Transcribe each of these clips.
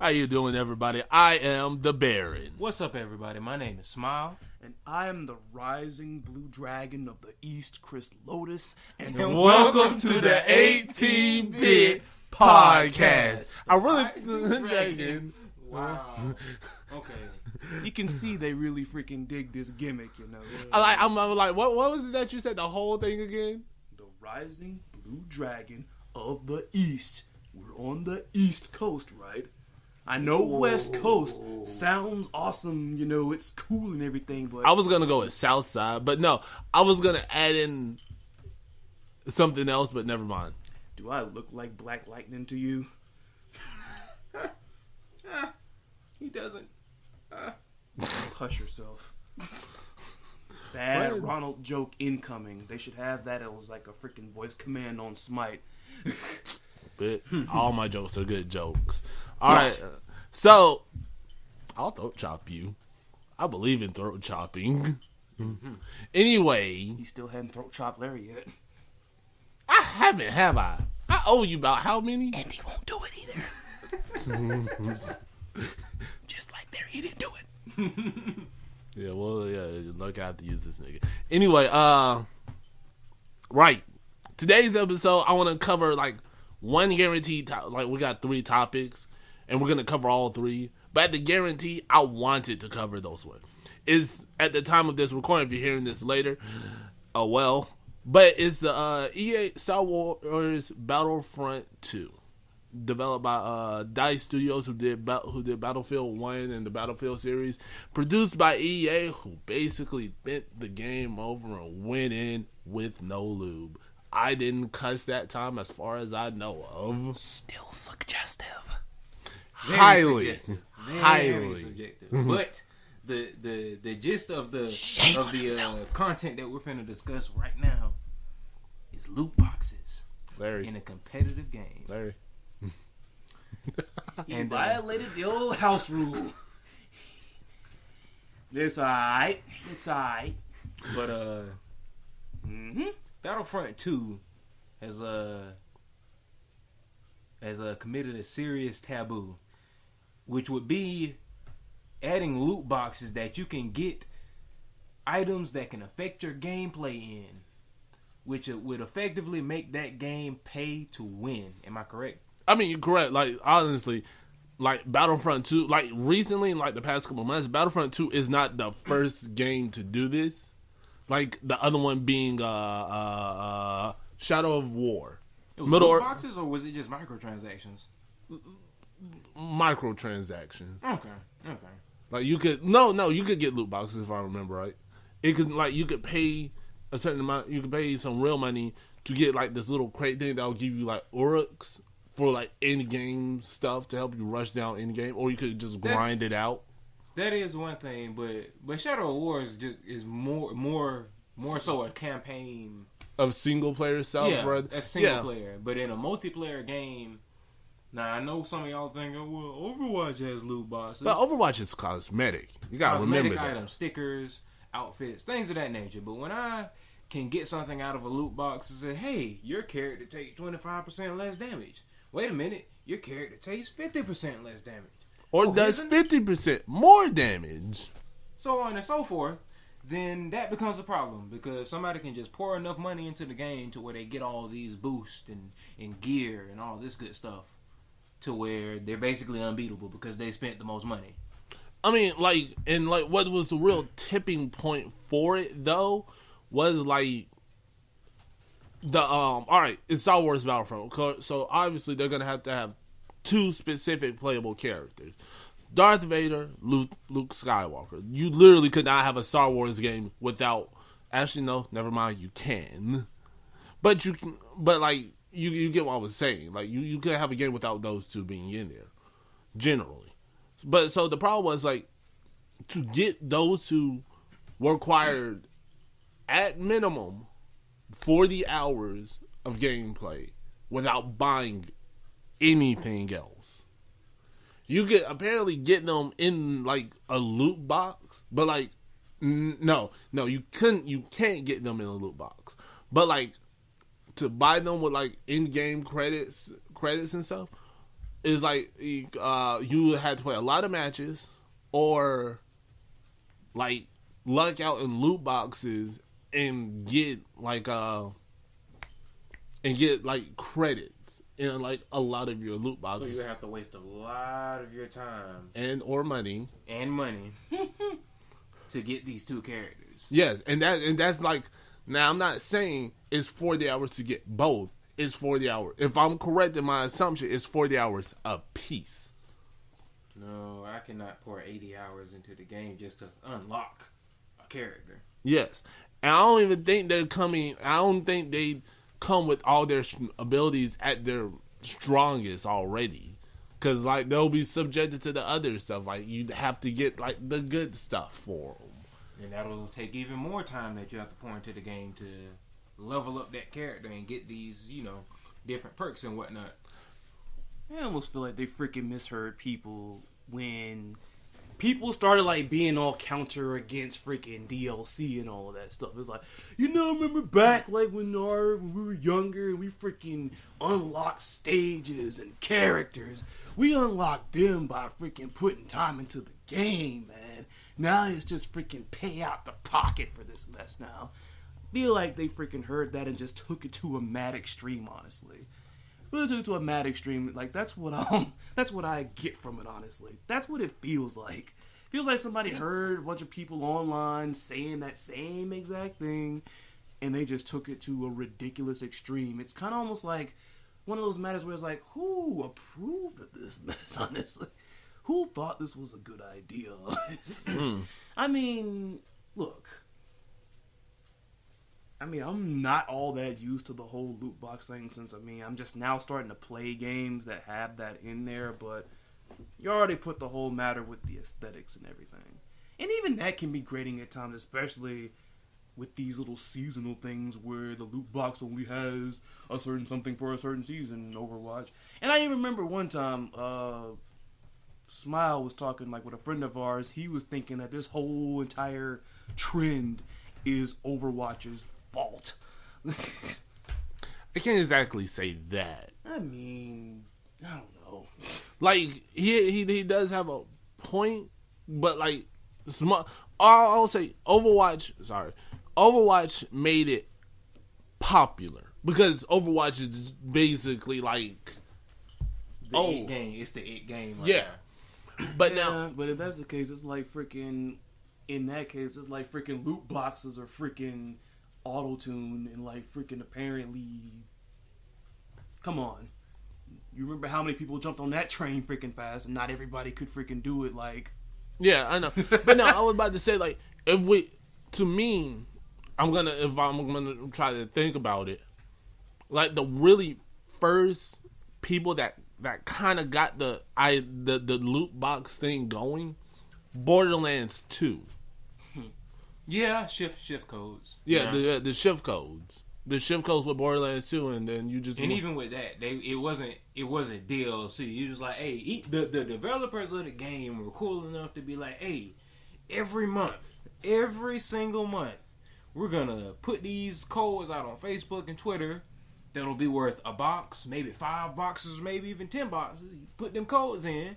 How you doing, everybody? I am the Baron. What's up, everybody? My name is Smile. And I am the rising blue dragon of the East, Chris Lotus. And welcome to the 18-Bit Podcast. I really dragon. Wow. Okay. You can see they really freaking dig this gimmick, you know. I'm like, what was it that you said? The whole thing again? The rising blue dragon of the East. We're on the East Coast, right? I know West Coast sounds awesome, you know, it's cool and everything, but... I was going to go with South Side, but no, I was going to add in something else, but never mind. Do I look like Black Lightning to you? He doesn't. Hush yourself. Bad What? Ronald joke incoming. They should have that as like a freaking voice command on Smite. But all my jokes are good jokes. All right, so I'll throat chop you. I believe in throat chopping. Anyway, You still hadn't throat chopped Larry yet. I haven't, have I? I owe you about how many? And he won't do it either. Just like Larry, he didn't do it. Yeah, well, yeah, look, I have to use this nigga. Anyway, right. Today's episode, I want to cover, like, one guaranteed, like, we got 3 topics, and we're going to cover all 3. But at the guarantee, I wanted to cover those ones. It's, at the time of this recording, if you're hearing this later, oh, well. But it's the EA Star Wars Battlefront 2. Developed by DICE Studios, who did Battlefield 1 and the Battlefield series. Produced by EA, who basically bent the game over and went in with no lube. I didn't cuss that time as far as I know of. Still suggestive. Highly Subjective. subjective. But the gist of the content that we're finna discuss right now is loot boxes Larry. in a competitive game. Larry. He violated the old house rule. It's alright. It's alright. But Battlefront 2 has committed a serious taboo, which would be adding loot boxes that you can get items that can affect your gameplay in, which would effectively make that game pay to win. Am I correct? I mean, you're correct. Like, honestly, like, Battlefront 2, like, recently, in, like, the past couple months, Battlefront 2 is not the first game to do this. Like, the other one being Shadow of War. It was loot boxes, or was it just microtransactions? Microtransactions. Okay. Like, you could get loot boxes, if I remember right. It could, like, you could pay a certain amount, you could pay some real money to get, like, this little crate thing that'll give you, like, Uruks for, like, in-game stuff to help you rush down in-game, or you could just grind it out. That is one thing, but Shadow of War is more so a campaign Of single-player stuff? Yeah, right? that's single-player. But in a multiplayer game, now I know some of y'all thinking, well, Overwatch has loot boxes. But Overwatch is cosmetic. You gotta remember that. Items, stickers, outfits, things of that nature. But when I can get something out of a loot box and say, hey, your character takes 25% less damage. Wait a minute, your character takes 50% less damage. Or does 50% more damage. So on and so forth, then that becomes a problem because somebody can just pour enough money into the game to where they get all these boosts and gear and all this good stuff to where they're basically unbeatable because they spent the most money. I mean, like, and like, what was the real tipping point for it though was like the all right, it's Star Wars Battlefront, so obviously they're gonna have to have 2 specific playable characters: Darth Vader, Luke Skywalker. You literally could not have a Star Wars game without. Actually, no, never mind. You can, but you can. But like, you get what I was saying. Like, you could have a game without those 2 being in there, generally. But so the problem was, like, to get those 2 required at minimum 40 hours of gameplay without buying anything else. You could apparently get them in, like, a loot box, but, like, no, you can't get them in a loot box. But, like, to buy them with, like, in-game credits and stuff, is like you had to play a lot of matches or like luck out in loot boxes and get like credits in like a lot of your loot So boxes. you have to waste a lot of your time or money. and money to get these two characters. Yes, and that's like, now I'm not saying it's 40 hours to get both. It's 40 hours. If I'm correct in my assumption, it's 40 hours a piece. No, I cannot pour 80 hours into the game just to unlock a character. Yes, and I don't even think they're coming. I don't think they come with all their abilities at their strongest already, because like they'll be subjected to the other stuff. Like you have to get like the good stuff for them. And that'll take even more time that you have to pour into the game to level up that character and get these, different perks and whatnot. I almost feel like they freaking misheard people when people started like being all counter against freaking DLC and all of that stuff. It's like, remember back like when we were younger and we freaking unlocked stages and characters. We unlocked them by freaking putting time into the game, man. Now it's just freaking pay out the pocket for this mess now. I feel like they freaking heard that and just took it to a mad extreme, honestly. Really took it to a mad extreme. Like that's what I get from it, honestly. That's what it feels like. Feels like somebody heard a bunch of people online saying that same exact thing, and they just took it to a ridiculous extreme. It's kind of almost like one of those matters where it's like, who approved of this mess, honestly? Who thought this was a good idea? I mean, look. I'm not all that used to the whole loot box thing since, I'm just now starting to play games that have that in there, but you already put the whole matter with the aesthetics and everything. And even that can be grating at times, especially with these little seasonal things where the loot box only has a certain something for a certain season in Overwatch. And I even remember one time, Smile was talking like with a friend of ours. He was thinking that this whole entire trend is Overwatch's fault. I can't exactly say that. I don't know. Like he does have a point, but like I'll say Overwatch made it popular because Overwatch is basically like It game. It's the it game. Right yeah. now. But but if that's the case, it's like freaking. In that case, it's like freaking loot boxes are freaking auto-tune and like freaking apparently. Come on, you remember how many people jumped on that train freaking fast, and not everybody could freaking do it. Like, yeah, I know. But no, I was about to say like if I'm gonna try to think about it. Like the really first people that kind of got the loot box thing going, Borderlands 2. Yeah, shift codes. Yeah, the shift codes. The shift codes with Borderlands 2, and then you just... And even with that, it wasn't DLC. You just like, hey, the developers of the game were cool enough to be like, hey, every single month, we're gonna put these codes out on Facebook and Twitter that'll be worth a box, maybe 5 boxes, maybe even 10 boxes. You put them codes in,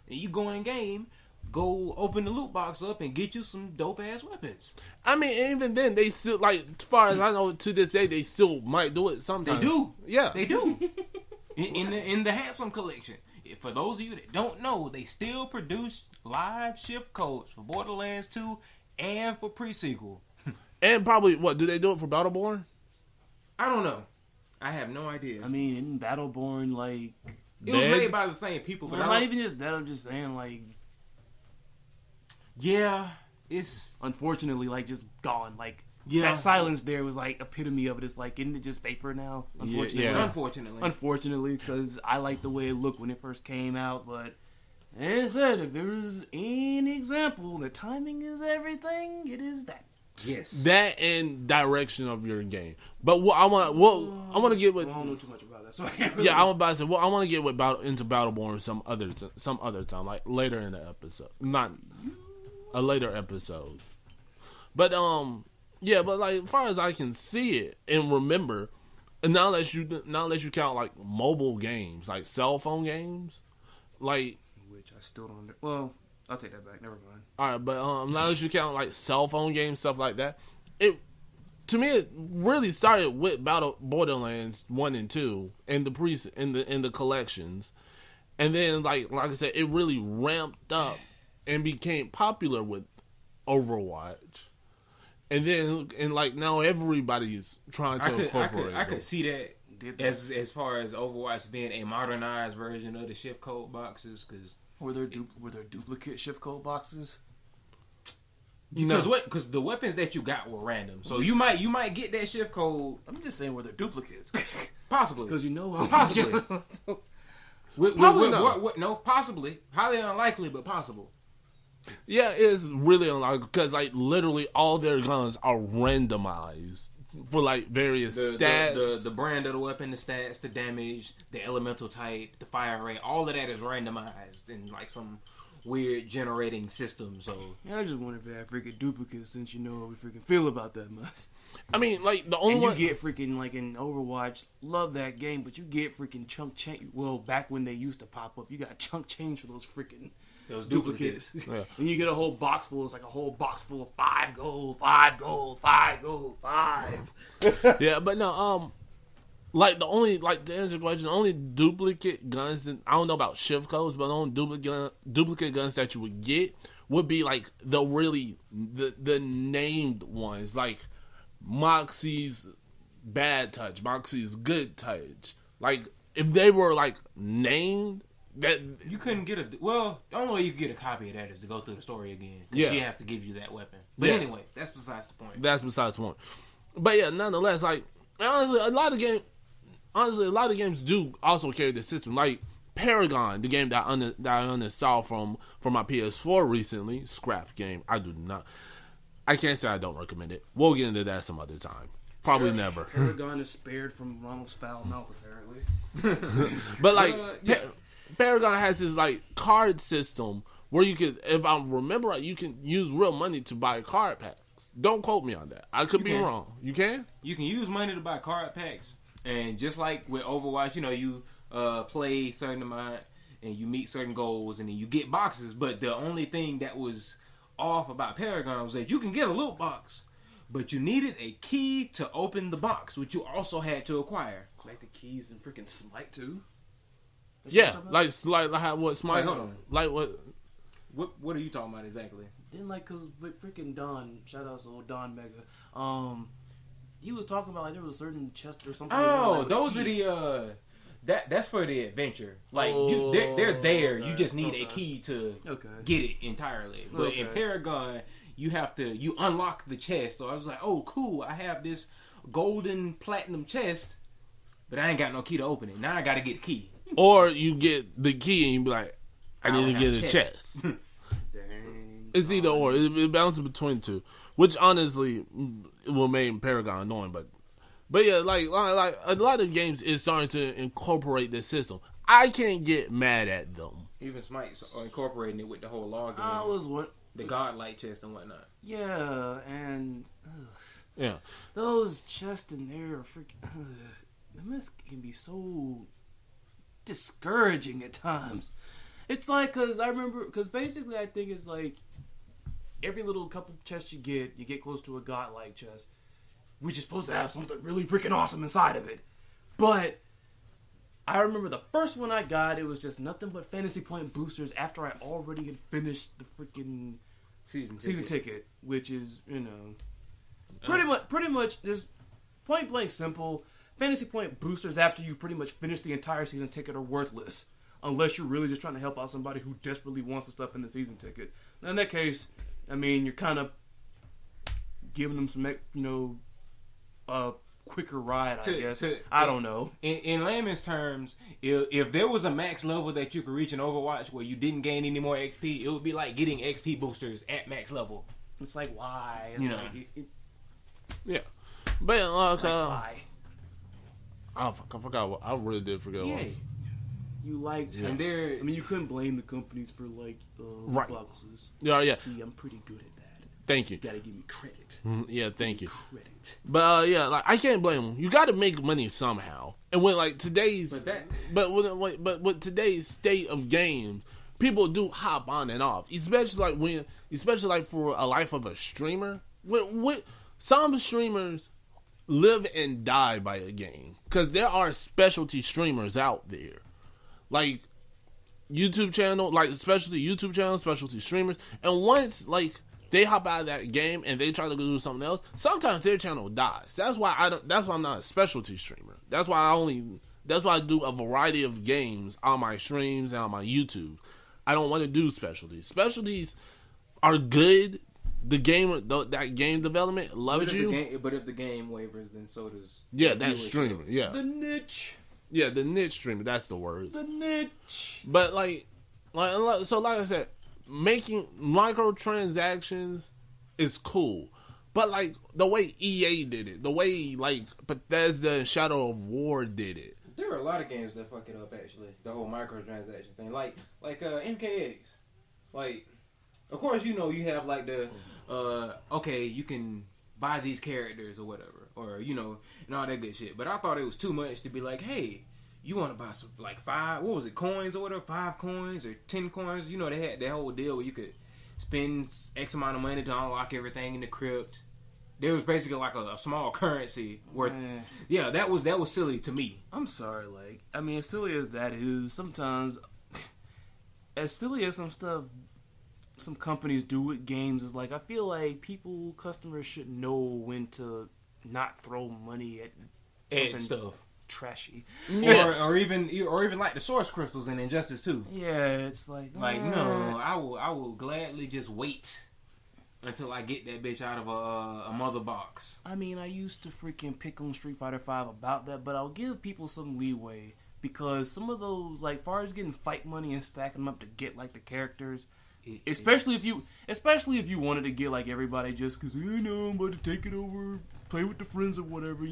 and you go in game, go open the loot box up and get you some dope ass weapons. I mean, even then, they still, like, as far as I know, to this day, they still might do it sometimes. They do. Yeah. They do. in the Handsome collection. For those of you that don't know, they still produce live shift codes for Borderlands 2 and for pre-sequel. And probably, do they do it for Battleborn? I don't know. I have no idea. I mean, in Battleborn, like... It was made by the same people. But not even just that, I'm just saying, like... Yeah, it's... Unfortunately, like, just gone. Like, yeah. That silence there was, like, epitome of it. It's like, isn't it just vapor now? Unfortunately. Yeah. Unfortunately, because I liked the way it looked when it first came out, but... As I said, if there is any example that timing is everything, it is that. Yes. That and direction of your game. But what I want to get with... I don't know too much about that, so I can't really... Yeah, I'm about to say, I want to get into Battleborn some other time, like later in the episode. Not a later episode. But, yeah, but like, as far as I can see it and remember, and not unless you count like mobile games, like cell phone games, like. Which I still don't. Well, I'll take that back. Never mind. All right, but now that you count like cell phone games, stuff like that, to me it really started with Borderlands 1 and 2 and the collections, and then like I said, it really ramped up and became popular with Overwatch, and then like now everybody's trying to incorporate. I could see that as far as Overwatch being a modernized version of the shift code boxes, because were there duplicate shift code boxes? Because the weapons that you got were random, so you might get that shift code. I'm just saying, were there duplicates? Possibly, because possibly. No, possibly. Highly unlikely, but possible. Yeah, it's really unlikely because like literally all their guns are randomized for like various stats. The brand of the weapon, the stats, the damage, the elemental type, the fire rate, all of that is randomized in like some weird generating system. So yeah, I just wonder if they have freaking duplicates, since you know how we freaking feel about that much. I mean, like the only one you get freaking like in Overwatch, love that game, but you get freaking chunk change. Well, back when they used to pop up, you got chunk change for those freaking. Those duplicates. Yeah. And you get a whole box full. It's like a whole box full of 5 gold, 5 gold, 5 gold, 5. Yeah, but no, like the only, like to answer your question, the only duplicate guns, and I don't know about shift codes, but the only duplicate guns that you would get would be like the named ones, like Moxie's bad touch, Moxie's good touch. Like if they were like named. That you couldn't get the only way you could get a copy of that is to go through the story again. Yeah, she has to give you that weapon. But anyway, that's besides the point. But yeah, nonetheless, like honestly, a lot of games do also carry the system. Like Paragon, the game that I uninstalled from my PS4 recently, scrap game. I can't say I don't recommend it. We'll get into that some other time. Probably never. Paragon is spared from Ronald's foul mouth, apparently. But like. Paragon has this like card system where you can, if I remember right, you can use real money to buy card packs. Don't quote me on that. I could be wrong. You can? You can use money to buy card packs, and just like with Overwatch, you play certain amount and you meet certain goals, and then you get boxes. But the only thing that was off about Paragon was that you can get a loot box, but you needed a key to open the box, which you also had to acquire. Like the keys in freaking Smite too. Yeah, like what Smite? Hold on. Like what? What are you talking about exactly? Then cause with freaking Don, shout out to old Don Mega. He was talking about like there was a certain chest or something. Oh, those are the that's for the adventure. Like they're there. You just need a key to get it entirely. But in Paragon, you unlock the chest. So I was like, oh cool, I have this golden platinum chest, but I ain't got no key to open it. Now I got to get the key. Or you get the key and you be like, I need to get a chest. It's either or. It bounces between the two, which honestly will make Paragon annoying. But yeah, like a lot of games is starting to incorporate this system. I can't get mad at them. Even Smite are incorporating it with the whole login. The godlike chest and whatnot. Yeah, and yeah, those chests in there are freaking. This can be so discouraging at times. It's like, because basically I think it's like every little couple chests you get close to a godlike chest, which is supposed to have something really freaking awesome inside of it. But I remember the first one I got, it was just nothing but fantasy point boosters after I already had finished the freaking season ticket, which is, pretty much just point blank simple. Fantasy point boosters after you pretty much finish the entire season ticket are worthless. Unless you're really just trying to help out somebody who desperately wants the stuff in the season ticket. Now in that case, you're kind of giving them some, a quicker ride, I guess. I don't know. In layman's terms, if there was a max level that you could reach in Overwatch where you didn't gain any more XP, it would be like getting XP boosters at max level. It's like, why? Yeah. But, why? I forgot I really did forget what. You liked it. And you couldn't blame the companies for, right. Boxes. Yeah. See, I'm pretty good at that. Thank you. You gotta give me credit. Yeah, thank you. Credit. But yeah, like I can't blame them. You got to make money somehow. And when like today's, with today's state of games, people do hop on and off. Especially like for a life of a streamer. When some streamers live and die by a game because there are specialty streamers out there, like YouTube channel, like specialty YouTube channels, specialty streamers, and once like they hop out of that game and they try to go do something else, sometimes their channel dies. That's why I'm not a specialty streamer. That's why I do a variety of games on my streams and on my YouTube. I don't want to do specialties. Specialties are good. That game development loves you. But if the game wavers, then so does that streamer. Yeah, The niche. Yeah, the niche streamer. That's the word. The niche. But like I said, making microtransactions is cool. But like the way EA did it, the way like Bethesda and Shadow of War did it. There are a lot of games that fuck it up actually. The whole microtransaction thing, like MKX. Like, of course you have like the okay, you can buy these characters or whatever, or and all that good shit. But I thought it was too much to be like, hey, you want to buy some like 5 coins or whatever, 5 coins or 10 coins. They had that whole deal where you could spend X amount of money to unlock everything in the crypt. There was basically like a small currency where, that was silly to me. I'm sorry, as silly as that is, sometimes, as silly as some companies do with games is like, I feel like customers should know when to not throw money at something stuff trashy, or even like the source crystals in Injustice 2. Yeah, it's like no, I will gladly just wait until I get that bitch out of a mother box. I mean, I used to freaking pick on Street Fighter 5 about that, but I'll give people some leeway because some of those, like, far as getting fight money and stacking them up to get like the characters. Especially if you wanted to get like everybody just because I'm about to take it over, play with the friends or whatever,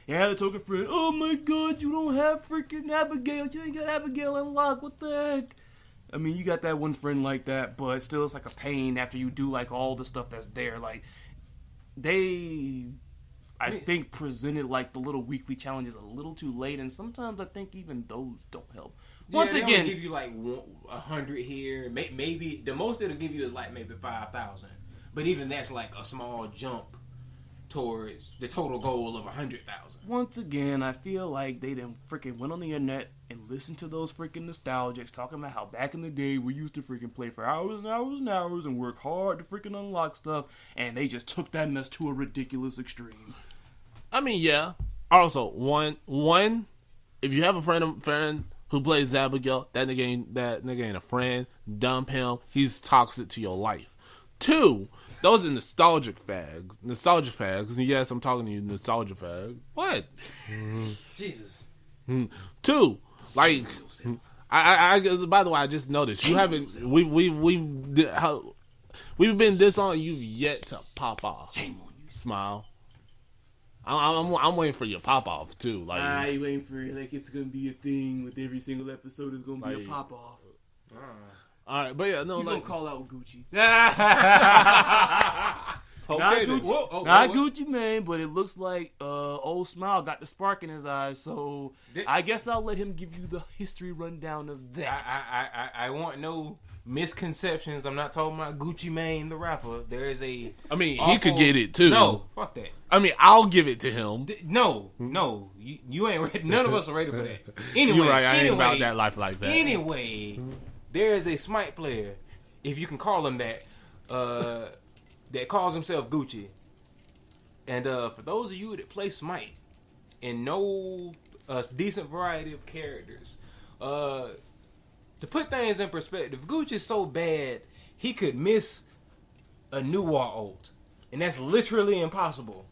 yeah, the token friend. Oh my god, you don't have freaking Abigail. You ain't got Abigail unlocked. What the heck? I mean, you got that one friend like that, but still, it's like a pain after you do like all the stuff that's there. Like I think presented like the little weekly challenges a little too late, and sometimes I think even those don't help. Once they again, only give you like 100 here. Maybe the most it'll give you is like maybe 5,000. But even that's like a small jump towards the total goal of 100,000. Once again, I feel like they done freaking went on the internet and listened to those freaking nostalgics talking about how back in the day we used to freaking play for hours and hours and hours and work hard to freaking unlock stuff, and they just took that mess to a ridiculous extreme. I mean, yeah. Also, one, if you have a friend who plays Abigail, that nigga ain't a friend. Dump him. He's toxic to your life. 2, those are nostalgic fags. Yes, I'm talking to you, nostalgia fag. What? Jesus. 2, like, I by the way, I just noticed you haven't. We've been this on. You've yet to pop off. Shame on you. Smile. I'm waiting for your pop off too. Like, you waiting for it? Like it's gonna be a thing with every single episode. Is gonna be a pop off. All right, but yeah, no, he's like, gonna call out Gucci. Okay, Not Gucci Mane, but it looks like old Smile got the spark in his eyes. So I guess I'll let him give you the history rundown of that. I want no misconceptions. I'm not talking about Gucci Mane, the rapper. There is a. I mean, he could get it too. No, fuck that. I mean, I'll give it to him. No, you ain't ready. None of us are ready for that. Anyway, you're right. I ain't about that life like that. Anyway, there is a Smite player, if you can call him that, that calls himself Gucci. And for those of you that play Smite and know a decent variety of characters, to put things in perspective, Gucci's so bad he could miss a Nuwa ult, and that's literally impossible.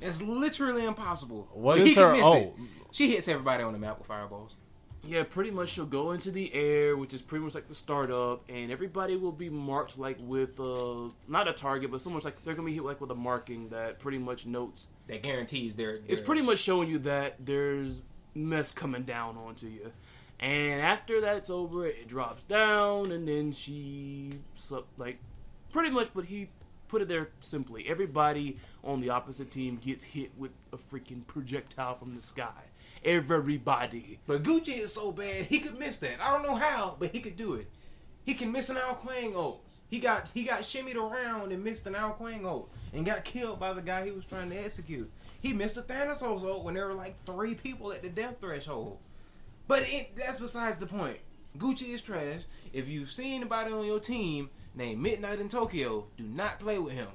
It's literally impossible. What is her ult? She hits everybody on the map with fireballs. Yeah, pretty much she'll go into the air, which is pretty much like the startup, and everybody will be marked like with not a target, but so much like they're gonna be hit like with a marking that pretty much notes that guarantees their. It's pretty much showing you that there's mess coming down onto you, and after that's over, it drops down, and then she like Pretty much, but he put it there simply. Everybody on the opposite team gets hit with a freaking projectile from the sky. Everybody. But Gucci is so bad, he could miss that. I don't know how, but he could do it. He can miss an Ao Quang ult. He got shimmied around and missed an Ao Quang ult and got killed by the guy he was trying to execute. He missed a Thanatos ult when there were like 3 people at the death threshold. But that's besides the point. Gucci is trash. If you see anybody on your team named Midnight in Tokyo, do not play with him.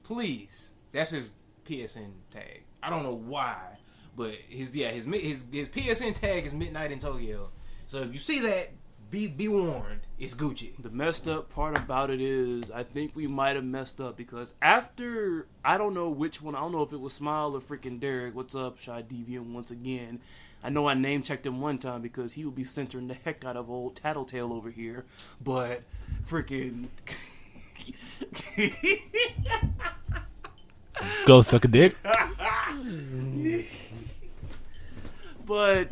Please. That's his PSN tag. I don't know why, but his PSN tag is Midnight in Tokyo. So if you see that, be warned. It's Gucci. The messed up part about it is, I think we might have messed up because after, I don't know which one, I don't know if it was Smile or freaking Derek. What's up, Shy Deviant once again. I know I name checked him one time because he would be censoring the heck out of old Tattletale over here. But freaking Go suck a dick. But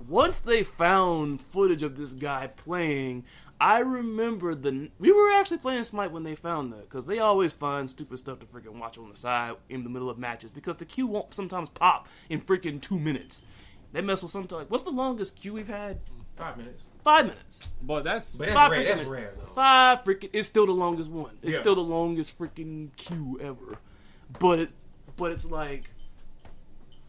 once they found footage of this guy playing, I remember we were actually playing Smite when they found that, because they always find stupid stuff to freaking watch on the side in the middle of matches, because the queue won't sometimes pop in freaking 2 minutes. They mess with sometimes. What's the longest queue we've had? 5 minutes. 5 minutes. But that's rare. That's rare though. 5 freaking. It's still the longest one. It's Yeah. still the longest freaking queue ever. But it's like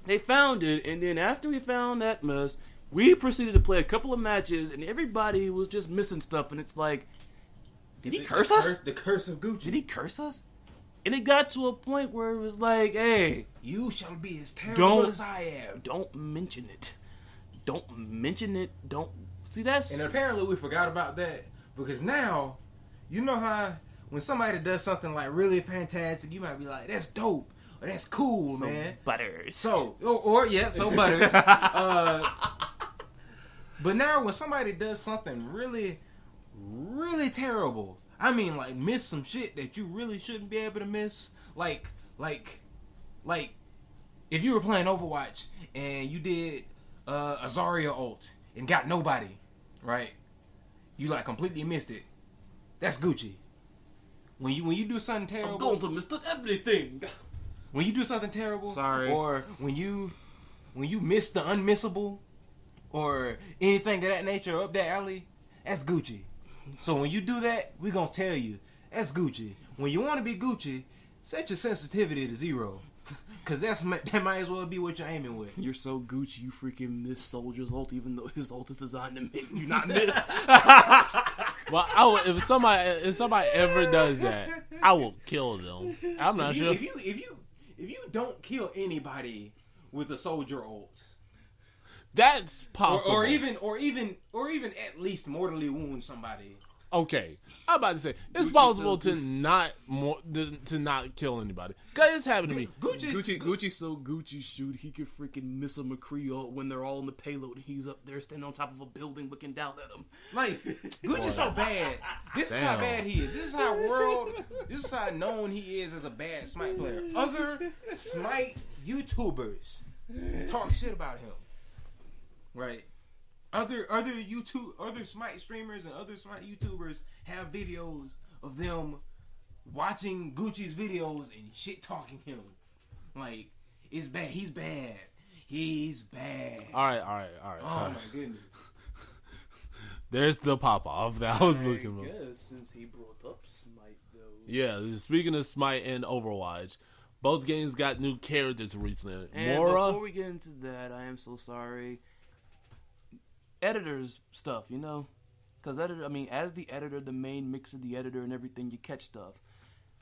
they found it, and then after we found that mess, we proceeded to play a couple of matches, and everybody was just missing stuff. And it's like, did he curse us? The curse of Gucci. Did he curse us? And it got to a point where it was like, hey, You shall be as terrible as I am. don't mention it. Don't mention it. Don't. See, that's... And apparently we forgot about that, because now, you know how when somebody does something like really fantastic, you might be like, that's dope, or that's cool, so man. Butters. So, so Butters. But now when somebody does something really, really terrible, I mean like miss some shit that you really shouldn't be able to miss, like if you were playing Overwatch and you did a Zarya ult and got nobody, right? You like completely missed it. That's Gucci. When you do something terrible, I'm going to miss everything. when you do something terrible, Sorry. or when you miss the unmissable, or anything of that nature up that alley, that's Gucci. So when you do that, we gonna tell you that's Gucci. When you want to be Gucci, set your sensitivity to 0, cause that might as well be what you're aiming with. You're so Gucci, you freaking miss Soldier's ult, even though his ult is designed to make you not miss. Well, if somebody ever does that, I will kill them. I'm not sure. If you don't kill anybody with a Soldier ult, That's possible. or even at least mortally wound somebody. Okay, I'm about to say it's Gucci's possible so to not kill anybody. Cause it's happened to me. Gucci so Gucci shoot, he could freaking miss a McCree ult when they're all in the payload and he's up there standing on top of a building looking down at them. Like, Gucci's so bad. This is how bad he is. This is how known he is as a bad Smite player. Other Smite YouTubers talk shit about him. Right? Other Smite streamers and other Smite YouTubers have videos of them watching Gucci's videos and shit talking him. Like, it's bad. He's bad. He's bad. All right. Oh my goodness. There's the pop off that I was looking for. guess since he brought up Smite though. Yeah, speaking of Smite and Overwatch, both games got new characters recently. And Moira, before we get into that, I am so sorry. Editors stuff, you know, because as the editor, the main mixer, the editor, and everything, you catch stuff.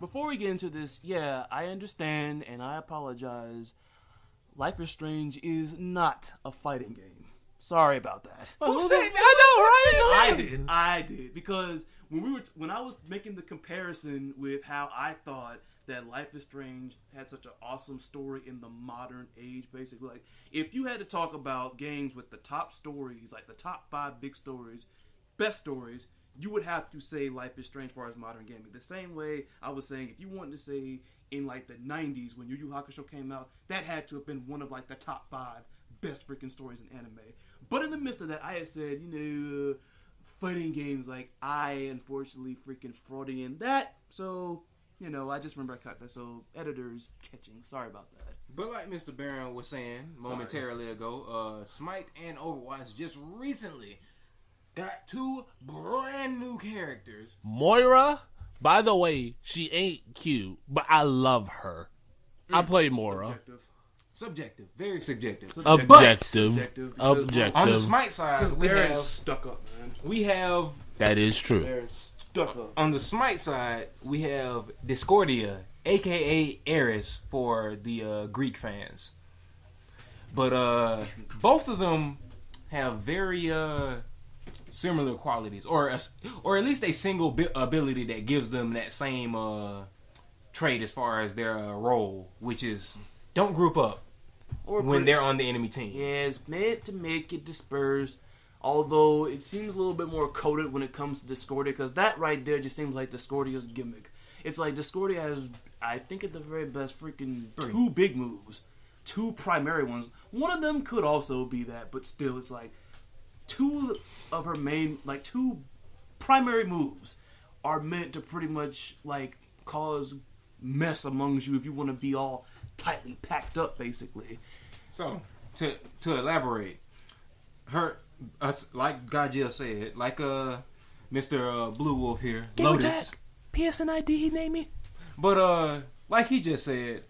Before we get into this, yeah, I understand and I apologize. Life is Strange is not a fighting game. Sorry about that. who said that? I know, right? I did because when I was making the comparison with how I thought that Life is Strange had such an awesome story in the modern age, basically. Like, if you had to talk about games with the top stories, like the top 5 big stories, best stories, you would have to say Life is Strange as far as modern gaming. The same way I was saying, if you wanted to say in like the 90s when Yu Yu Hakusho came out, that had to have been one of like the top 5 best freaking stories in anime. But in the midst of that, I had said, fighting games, like, I unfortunately freaking frauding in that, so, you know, I just remember I cut that, so editors catching. Sorry about that. But like Mr. Barron was saying momentarily ago, Smite and Overwatch just recently got 2 brand new characters. Moira, by the way, she ain't cute, but I love her. I play Moira. Subjective. Very subjective. Objective. On the Smite side, Because we Baron's have... stuck up, man. We have... That is true. Baron's stuck up. On the Smite side, we have Discordia, a.k.a. Eris for the Greek fans. But both of them have very similar qualities, or at least a single ability that gives them that same trait as far as their role, which is don't group up when they're on the enemy team. Yeah, it's meant to make it disperse. Although it seems a little bit more coded when it comes to Discordia, because that right there just seems like Discordia's gimmick. It's like Discordia has, I think at the very best, freaking 2 big moves. 2 primary ones. One of them could also be that, but still, it's like 2 of her main, like 2 primary moves are meant to pretty much like cause mess amongst you if you want to be all tightly packed up, basically. So, to elaborate, like Gajia said, like Mr. Blue Wolf here, Game Lotus. Attack, PSNID, he named me. But like he just said,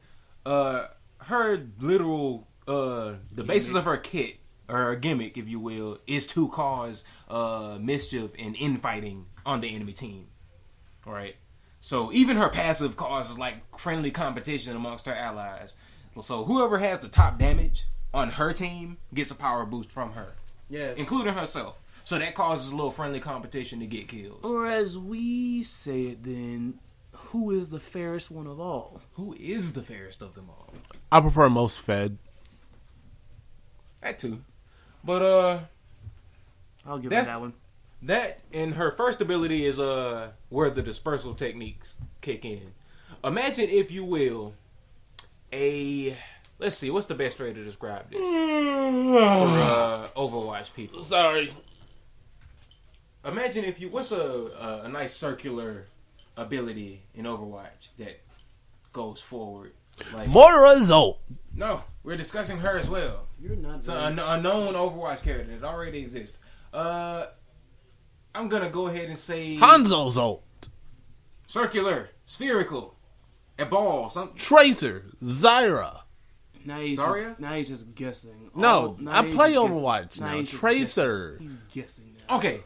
her literal the basis of her kit, or her gimmick, if you will, is to cause mischief and infighting on the enemy team. Right? So even her passive causes like friendly competition amongst her allies. So whoever has the top damage on her team gets a power boost from her. Yes. Including herself. So that causes a little friendly competition to get kills. Or as we say it then, who is the fairest one of all? Who is the fairest of them all? I prefer most fed. That too. But I'll give her that one. That and her first ability is where the dispersal techniques kick in. Imagine, if you will, let's see, what's the best way to describe this for Overwatch people? Sorry. Imagine what's a nice circular ability in Overwatch that goes forward? Like, Moira Zolt. no, we're discussing her as well. You're not. It's a known Overwatch character that already exists. I'm gonna go ahead and say Hanzo Zolt. circular, spherical, a ball, something. Tracer. Zyra. Now he's just guessing. No, Now I he's play just Overwatch guessing. now. He's just Tracer. guessing. He's guessing now. Okay.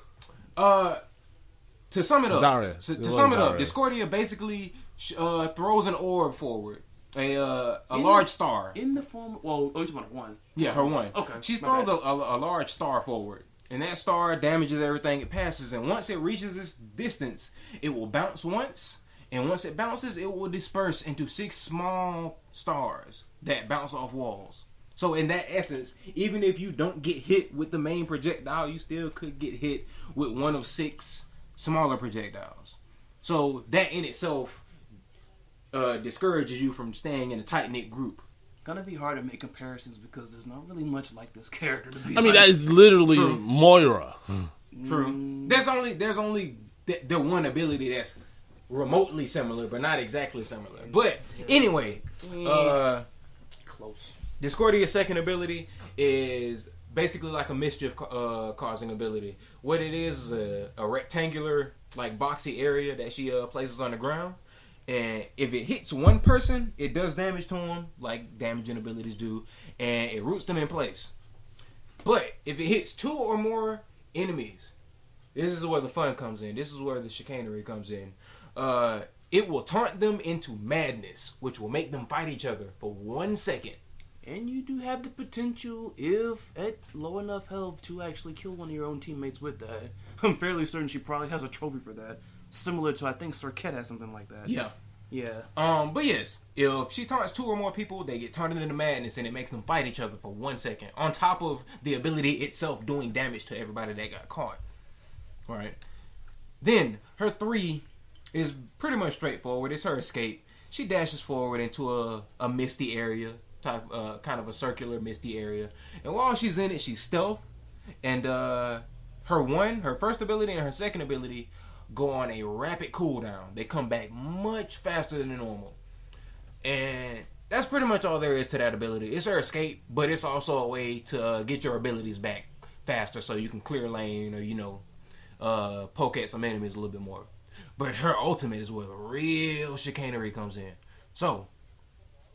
To sum it up, Zarya. to sum it up, Zarya. Discordia basically throws an orb forward, a large star. In the form, well, you're talking about one. Yeah, her one. Okay, She's my thrown bad. a large star forward, and that star damages everything it passes. And once it reaches its distance, it will bounce once, and once it bounces, it will disperse into 6 small stars that bounce off walls. So in that essence, even if you don't get hit with the main projectile, you still could get hit with one of 6 smaller projectiles. So that in itself discourages you from staying in a tight-knit group. Gonna be hard to make comparisons because there's not really much like this character to be. I mean, like. that is literally True. Moira. True. There's only the one ability that's remotely similar, but not exactly similar. But anyway, Close. Discordia's second ability is basically like a mischief causing ability. What it is a rectangular, like boxy area that she places on the ground. And if it hits one person, it does damage to them, like damaging abilities do, and it roots them in place. But if it hits 2 or more enemies, this is where the fun comes in. This is where the chicanery comes in. It will taunt them into madness, which will make them fight each other for 1 second. And you do have the potential, if at low enough health, to actually kill one of your own teammates with that. I'm fairly certain she probably has a trophy for that. Similar to, I think, Circuit has something like that. Yeah. Yeah. But yes, if she taunts 2 or more people, they get taunted into madness, and it makes them fight each other for 1 second. On top of the ability itself doing damage to everybody that got caught. Alright. Then, her 3 is pretty much straightforward. It's her escape. She dashes forward into a misty area, kind of a circular misty area. And while she's in it, she's stealth. And her her first ability and her second ability go on a rapid cooldown. They come back much faster than normal. And that's pretty much all there is to that ability. It's her escape, but it's also a way to get your abilities back faster so you can clear lane or, poke at some enemies a little bit more. But her ultimate is where the real chicanery comes in. So,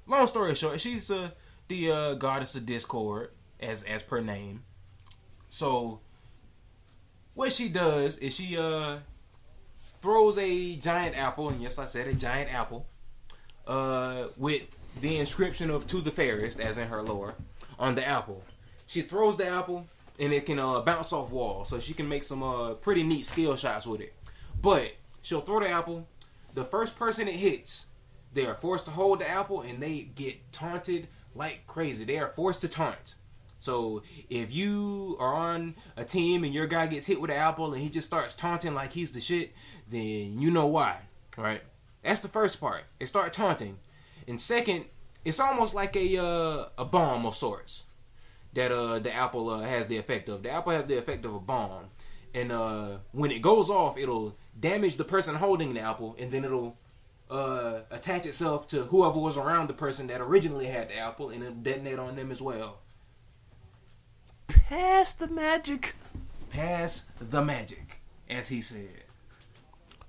long story short, she's the goddess of discord, as per name. So, what she does is she throws a giant apple, and yes, I said a giant apple, with the inscription of "To the Fairest," as in her lore, on the apple. She throws the apple, and it can bounce off walls, so she can make some pretty neat skill shots with it. But she'll throw the apple. The first person it hits, they are forced to hold the apple, and they get taunted like crazy. They are forced to taunt. So if you are on a team and your guy gets hit with an apple and he just starts taunting like he's the shit, then you know why, right? That's the first part. They start taunting. And second, it's almost like a bomb of sorts that the apple has the effect of. The apple has the effect of a bomb. And when it goes off, it'll damage the person holding the apple, and then it'll attach itself to whoever was around the person that originally had the apple, and it'll detonate on them as well. Pass the magic. Pass the magic, as he said.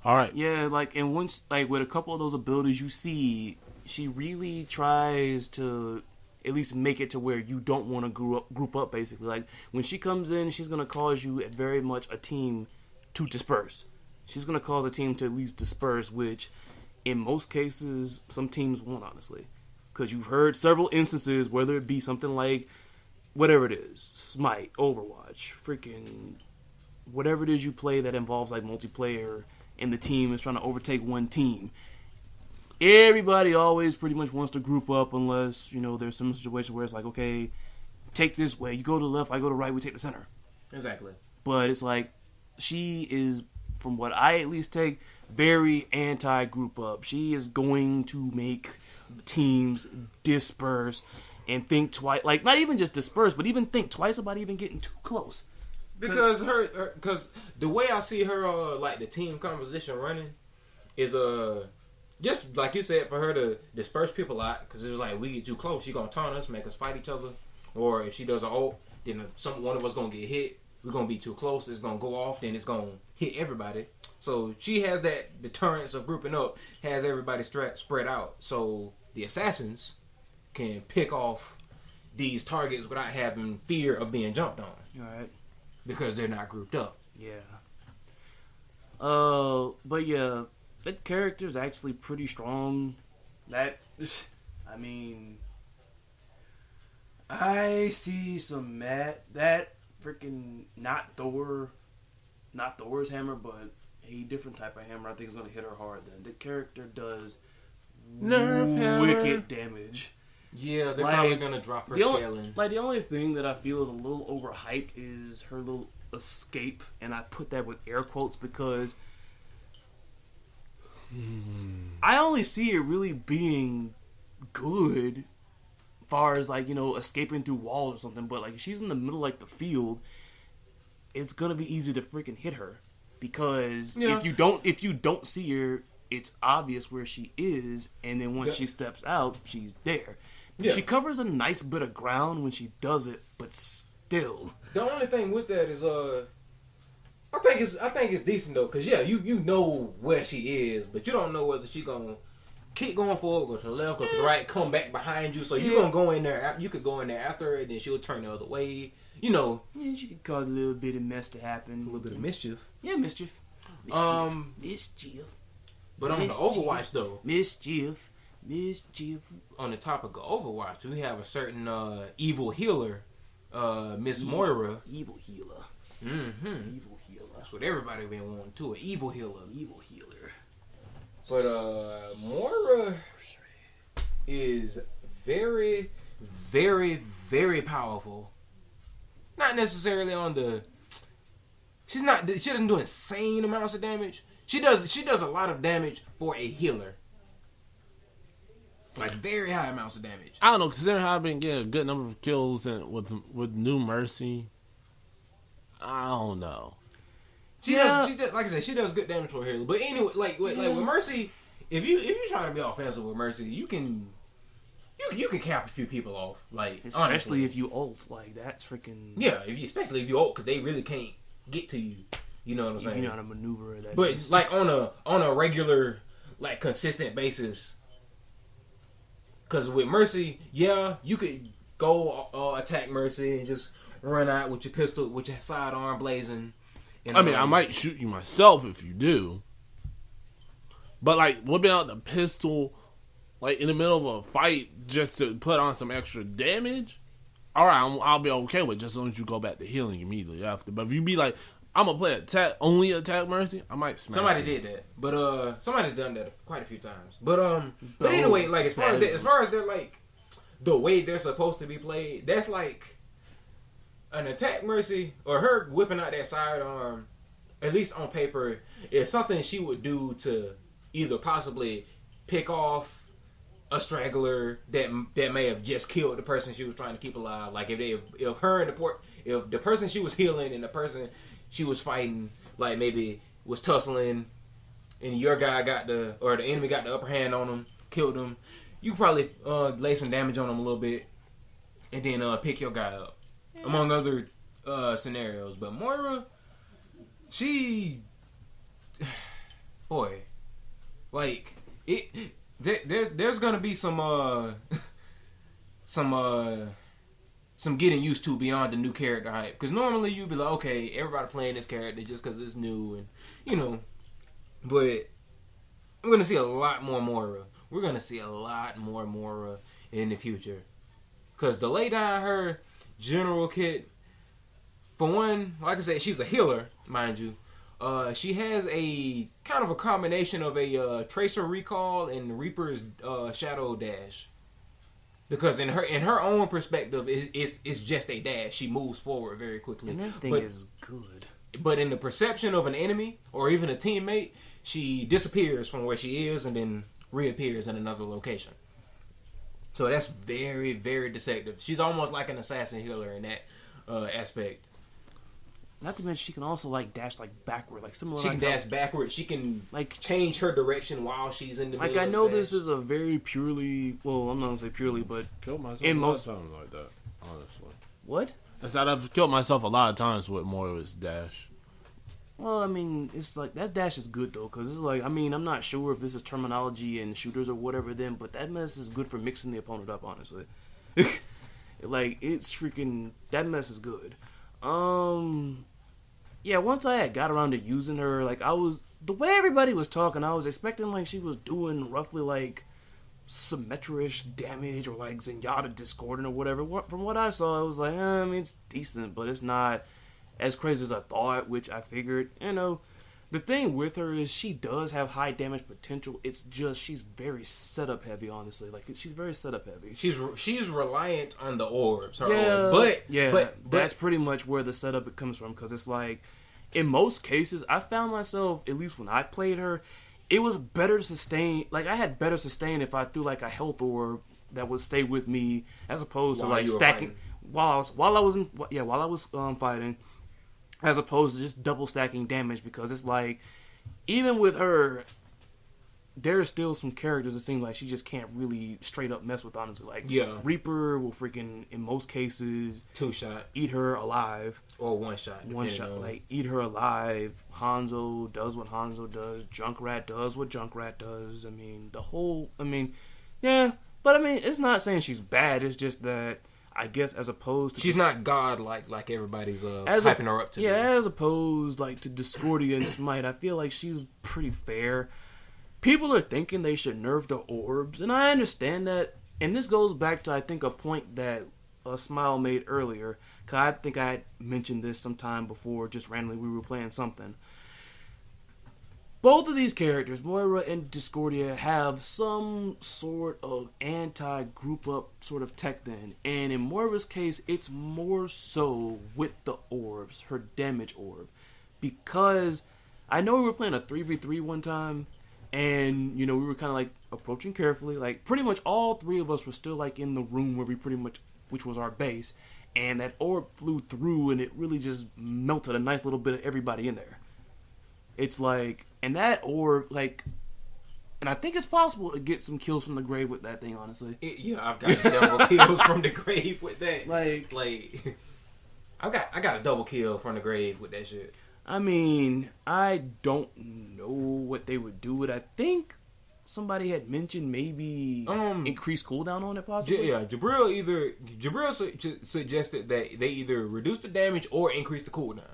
All right. Yeah, and once, with a couple of those abilities you see, she really tries to at least make it to where you don't want to group up, basically. Like, when she comes in, she's going to cause you very much a team to disperse. She's going to cause a team to at least disperse, which in most cases, some teams won't, honestly. Because you've heard several instances, whether it be something like, whatever it is, Smite, Overwatch, freaking whatever it is you play that involves, multiplayer, and the team is trying to overtake one team. Everybody always pretty much wants to group up unless, there's some situation where it's like, okay, take this way. You go to the left, I go to the right, we take the center. Exactly. But it's like, she is, from what I at least take, very anti-group up. She is going to make teams disperse and think twice. Not even just disperse, but even think twice about even getting too close. Because because the way I see her, the team composition running is, just like you said, for her to disperse people out, because it's like, we get too close, she gonna taunt us, make us fight each other, or if she does an ult, then one of us gonna get hit, we're gonna be too close, it's gonna go off, then it's gonna hit everybody. So she has that deterrence of grouping up, has everybody spread out, so the assassins can pick off these targets without having fear of being jumped on. Alright. Because they're not grouped up. Yeah. But yeah, that character is actually pretty strong. I see some that freaking not Thor's hammer, but a different type of hammer I think is going to hit her hard then. The character does wicked damage. Yeah, they're probably going to drop her scaling. The only thing that I feel is a little overhyped is her little escape, and I put that with air quotes because I only see it really being good as far as escaping through walls or something, but if she's in the middle the field, it's going to be easy to freaking hit her because if you don't see her, it's obvious where she is, and then once she steps out, she's there. Yeah. She covers a nice bit of ground when she does it, but still. The only thing with that is, I think it's decent though, cause you know where she is, but you don't know whether she gonna keep going forward, go to the left, go to the right, come back behind you. So you gonna go in there. You could go in there after her, and then she'll turn the other way. Yeah, she could cause a little bit of mess to happen. A little bit of mischief. Yeah, mischief. Mischief. But on the Overwatch though, mischief. On the topic of Overwatch, we have a certain evil healer, Miss Moira. Evil healer. Mm-hmm. Evil healer. That's what everybody been wanting to, an evil healer. Evil healer. But Moira is very, very, very powerful. Not necessarily on the. She doesn't do insane amounts of damage. She does a lot of damage for a healer. Very high amounts of damage. I don't know, considering how I've been getting a good number of kills with New Mercy. I don't know. She does, like I said, she does good damage for a healer. But anyway, like with Mercy, if you trying to be offensive with Mercy, you can cap a few people off. Like especially honestly. if you ult, like that's freaking. Yeah, especially if you ult, because they really can't get to you. You know what I'm saying? You know how to maneuver that. But it's like on a regular, like consistent basis. Because with Mercy, yeah, you could go attack Mercy and just run out with your pistol, with your sidearm blazing. I mean, I might shoot you myself if you do. But, like, whipping out the pistol, like, in the middle of a fight just to put on some extra damage, all right, I'll be okay with it, just as long as you go back to healing immediately after. But if you be like, I'm going to play only attack Mercy, I might smack Somebody did that. But, somebody's done that quite a few times. But anyway, like, as far as they're, like, the way they're supposed to be played, that's, like, an attack Mercy, or her whipping out that sidearm, at least on paper, is something she would do to either possibly pick off a straggler that may have just killed the person she was trying to keep alive. Like if the person she was healing and the person she was fighting, like maybe was tussling, and your guy the enemy got the upper hand on him, killed him, you probably lay some damage on him a little bit, and then pick your guy up. Among other scenarios. But Moira, she... Boy. Like, there's gonna be some getting used to beyond the new character hype. Because normally you'd be like, okay, everybody playing this character just because it's new. And, you know. But we're gonna see a lot more Moira. We're gonna see a lot more Moira in the future. Because the lay down her general kit, for one, like I said, she's a healer, mind you. She has a kind of a combination of a Tracer Recall and Reaper's Shadow Dash. Because in her own perspective, it's just a dash. She moves forward very quickly. And that thing is good. But in the perception of an enemy or even a teammate, she disappears from where she is and then reappears in another location. So that's very, very deceptive. She's almost like an assassin healer in that aspect. Not to mention, she can also like dash like backward, like similar. She can dash backward. She can like change her direction while she's in the middle. Like I know this is a very purely, well, I'm not gonna say purely, but killed myself in most times like that. Honestly, what? I said I've killed myself a lot of times with Moira's dash. Well, I mean, it's like that dash is good though, because it's like, I mean, I'm not sure if this is terminology in shooters or whatever then, but that mess is good for mixing the opponent up, honestly. Like, it's freaking, that mess is good. Yeah, once I had got around to using her, like, the way everybody was talking, I was expecting, like, she was doing roughly, like, Symmetra-ish damage, or, like, Zenyatta Discordant or whatever. From what I saw, it was like, I mean, it's decent, but it's not as crazy as I thought, which I figured. You know, the thing with her is she does have high damage potential. It's just she's very setup heavy, honestly. Like, she's very setup heavy. She's reliant on the orbs. But that's pretty much where the setup comes from, because it's like, in most cases, I found myself, at least when I played her, it was better to sustain. Like, I had better sustain if I threw like a health orb that would stay with me, as opposed to like stacking while I was fighting. As opposed to just double stacking damage, because it's like, even with her, there are still some characters that seem like she just can't really straight up mess with, honestly. Like, Reaper will freaking, in most cases, 2-shot, eat her alive. Or 1-shot. 1-shot, like, eat her alive. Hanzo does what Hanzo does. Junkrat does what Junkrat does. I mean, yeah. But I mean, it's not saying she's bad, it's just that, I guess, as opposed to... She's not God like everybody's hyping her up to. Yeah, as opposed like to Discordia and Smite, I feel like she's pretty fair. People are thinking they should nerf the orbs, and I understand that. And this goes back to, I think, a point that Smile made earlier. Because I think I had mentioned this sometime before, just randomly we were playing something. Both of these characters, Moira and Discordia, have some sort of anti-group up sort of tech then. And in Moira's case, it's more so with the orbs, her damage orb. Because I know we were playing a 3v3 one time, and, you know, we were kind of like approaching carefully. Like, pretty much all three of us were still like in the room where we pretty much, which was our base. and that orb flew through, and it really just melted a nice little bit of everybody in there. It's like, and that orb, like, and I think it's possible to get some kills from the grave with that thing, honestly. Yeah, I've got several kills from the grave with that. Like, I got a double kill from the grave with that shit. I mean, I don't know what they would do with it. I think somebody had mentioned maybe increase cooldown on it, possibly. Yeah, Jabril suggested that they either reduce the damage or increase the cooldown.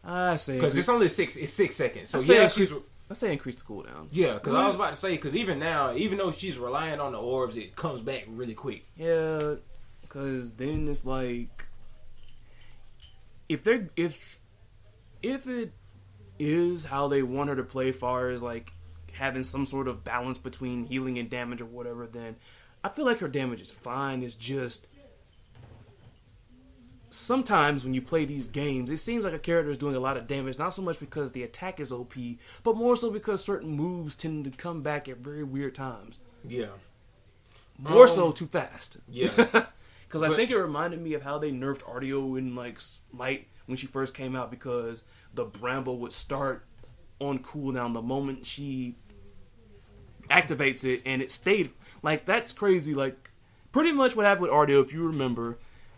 I say because it's only 6 seconds. So I say increase the cooldown. Yeah, because I was about to say, because even now, even though she's relying on the orbs, it comes back really quick. Yeah, because then it's like if it is how they want her to play, far as like having some sort of balance between healing and damage or whatever, then I feel like her damage is fine. It's just sometimes when you play these games, it seems like a character is doing a lot of damage, not so much because the attack is OP, but more so because certain moves tend to come back at very weird times. Yeah. More so too fast. Yeah. Because I think it reminded me of how they nerfed Ardeo in like Smite when she first came out, because the Bramble would start on cooldown the moment she activates it, and it stayed. Like, that's crazy. Like, pretty much what happened with Ardeo, if you remember,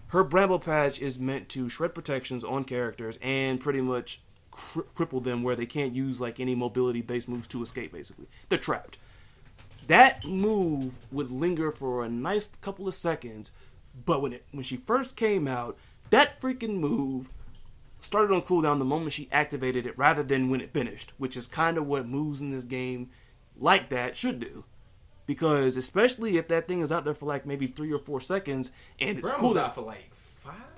her Bramble patch is meant to shred protections on characters and pretty much cripple them where they can't use like any mobility-based moves to escape, basically. They're trapped. That move would linger for a nice couple of seconds, but when she first came out, that freaking move started on cooldown the moment she activated it rather than when it finished, which is kind of what moves in this game like that should do. Because especially if that thing is out there for like maybe 3 or 4 seconds and it's cool out for like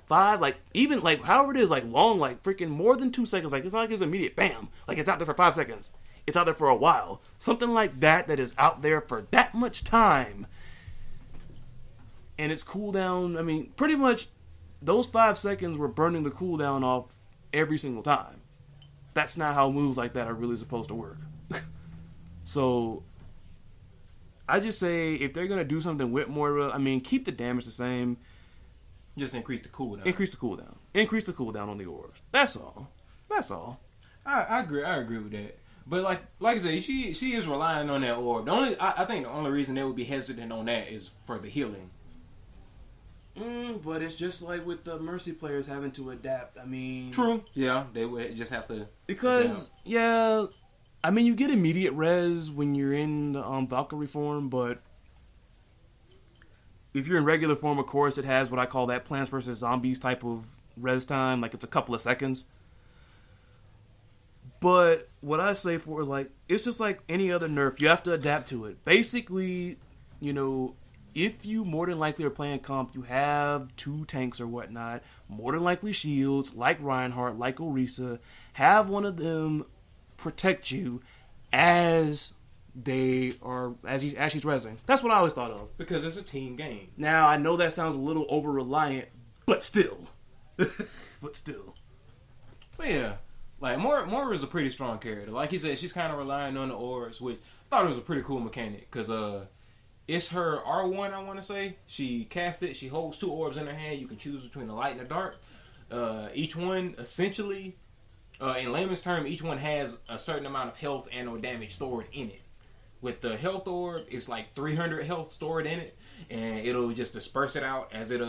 5, like even like however it is, like long, like freaking more than 2 seconds. Like it's not like it's immediate bam. Like it's out there for 5 seconds. It's out there for a while. Something like that is out there for that much time. And it's cooldown. I mean, pretty much those 5 seconds were burning the cooldown off every single time. That's not how moves like that are really supposed to work. So I just say, if they're going to do something with Moira, I mean, keep the damage the same. Just increase the cooldown. Increase the cooldown. Increase the cooldown on the orbs. That's all. That's all. I agree with that. But like I said, she is relying on that orb. I think the only reason they would be hesitant on that is for the healing. But it's just like with the Mercy players having to adapt. I mean, true. Yeah, they would just have to. Because I mean, you get immediate res when you're in Valkyrie form, but if you're in regular form, of course, it has what I call that Plants vs. Zombies type of res time. Like, it's a couple of seconds. But what I say for, like, it's just like any other nerf. You have to adapt to it. Basically, you know, if you more than likely are playing comp, you have 2 tanks or whatnot, more than likely shields, like Reinhardt, like Orisa, have one of them protect you as she's rezzing. That's what I always thought of. Because it's a team game. Now, I know that sounds a little over-reliant, but still. But yeah. Like, Moira is a pretty strong character. Like you said, she's kind of relying on the orbs, which I thought it was a pretty cool mechanic. Because it's her R1, I want to say. She casts it. She holds 2 orbs in her hand. You can choose between the light and the dark. Each one, essentially, in layman's term, each one has a certain amount of health and or damage stored in it. With the health orb, it's like 300 health stored in it, and it'll just disperse it out as it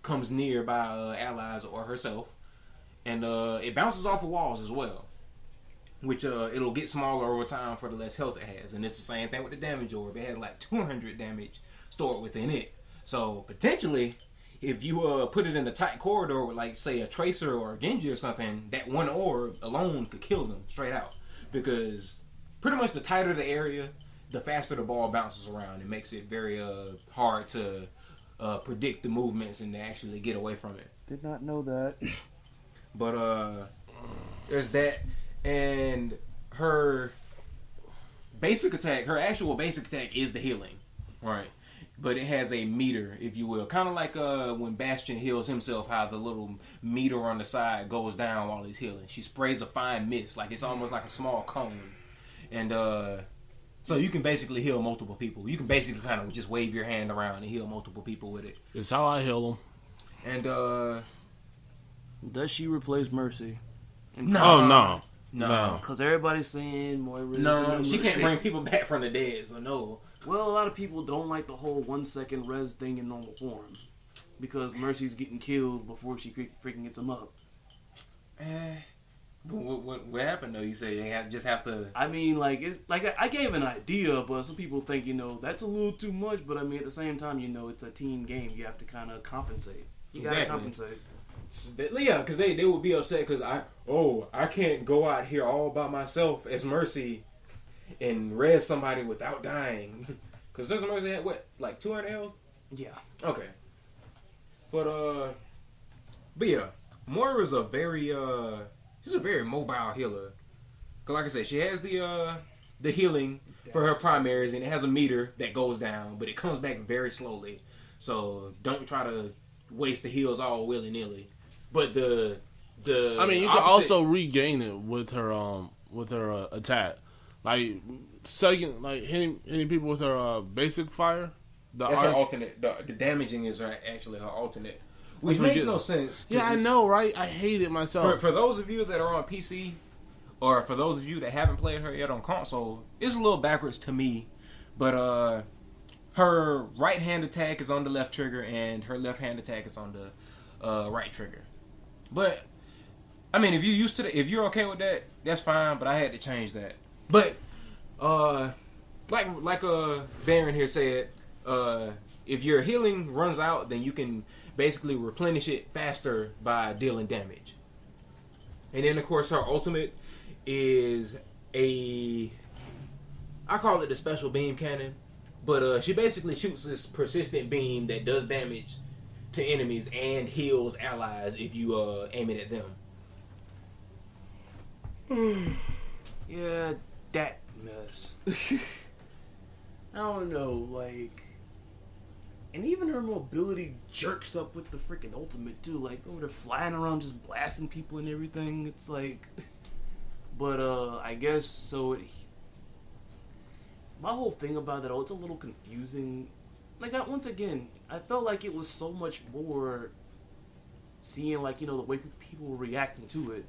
comes near by allies or herself. And it bounces off of walls as well, which it'll get smaller over time for the less health it has. And it's the same thing with the damage orb. It has like 200 damage stored within it. So potentially, if you put it in a tight corridor with, like, say, a Tracer or a Genji or something, that one orb alone could kill them straight out. Because pretty much the tighter the area, the faster the ball bounces around. It makes it very hard to predict the movements and to actually get away from it. Did not know that. But there's that. And her basic attack, her actual basic attack is the healing. Right. But it has a meter, if you will. Kind of like when Bastion heals himself, how the little meter on the side goes down while he's healing. She sprays a fine mist, like it's almost like a small cone. And so you can basically heal multiple people. You can basically kind of just wave your hand around and heal multiple people with it. It's how I heal them. And Does she replace Mercy? No. Oh no. no, Because everybody's saying Moira. no, she can't bring people back from the dead. So no. Well, a lot of people don't like the whole 1 second res thing in normal form because Mercy's getting killed before she freaking gets him up. What happened though? You say they just have to. I mean, like it's like I gave an idea, but some people think that's a little too much. But I mean, at the same time, it's a team game. You have to kind of compensate. You gotta compensate. Yeah, because they would be upset because I can't go out here all by myself as Mercy and res somebody without dying. Because doesn't Mercy have what, like 200 health? Yeah. Okay. But yeah, Moira's a very she's a very mobile healer. Cause like I said, she has the healing for her primaries, and it has a meter that goes down, but it comes back very slowly. So don't try to waste the heals all willy nilly. But the I mean, you can also regain it with her attack, like second, like hitting people with her basic fire. That's her alternate. The damaging is actually her alternate, which makes no sense. Yeah, I know, right? I hate it myself. For those of you that are on PC, or for those of you that haven't played her yet on console, it's a little backwards to me. But her right hand attack is on the left trigger, and her left hand attack is on the right trigger. But I mean, if you're used to if you're okay with that, that's fine. But I had to change that. But like Baron here said, if your healing runs out, then you can basically replenish it faster by dealing damage. And then of course her ultimate is I call it the special beam cannon, but she basically shoots this persistent beam that does damage to enemies and heals allies if you aim it at them. Yeah, that mess. I don't know, like, and even her mobility jerks up with the freaking ultimate too. Like, over there flying around, just blasting people and everything. It's like, but I guess so. My whole thing about it, it's a little confusing. Like, once again, I felt like it was so much more seeing, like, the way people were reacting to it.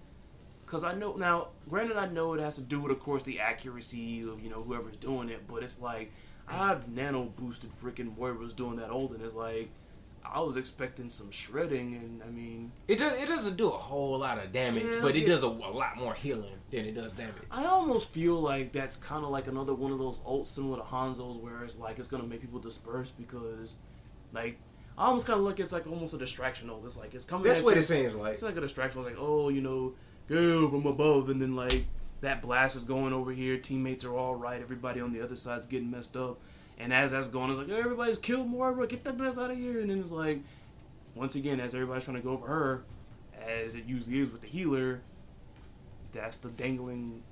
Because I know, now, granted, I know it has to do with, of course, the accuracy of, whoever's doing it, but it's like, I've nano-boosted freaking Moira's doing that old, and it's like, I was expecting some shredding, and, I mean... It doesn't do a whole lot of damage, but it does a lot more healing than it does damage. I almost feel like that's kind of like another one of those ults similar to Hanzo's, where it's like, it's going to make people disperse, because, like, I almost kind of look at it's like almost a distraction ult. It's like, it's coming That's at what you. it seems like. It's like a distraction. It's like, oh, go from above, and then, like, that blast is going over here, teammates are all right, everybody on the other side's getting messed up. And as that's going, it's like, oh, everybody's killed Moira, get that mess out of here. And then it's like, once again, as everybody's trying to go for her, as it usually is with the healer, that's the dangling.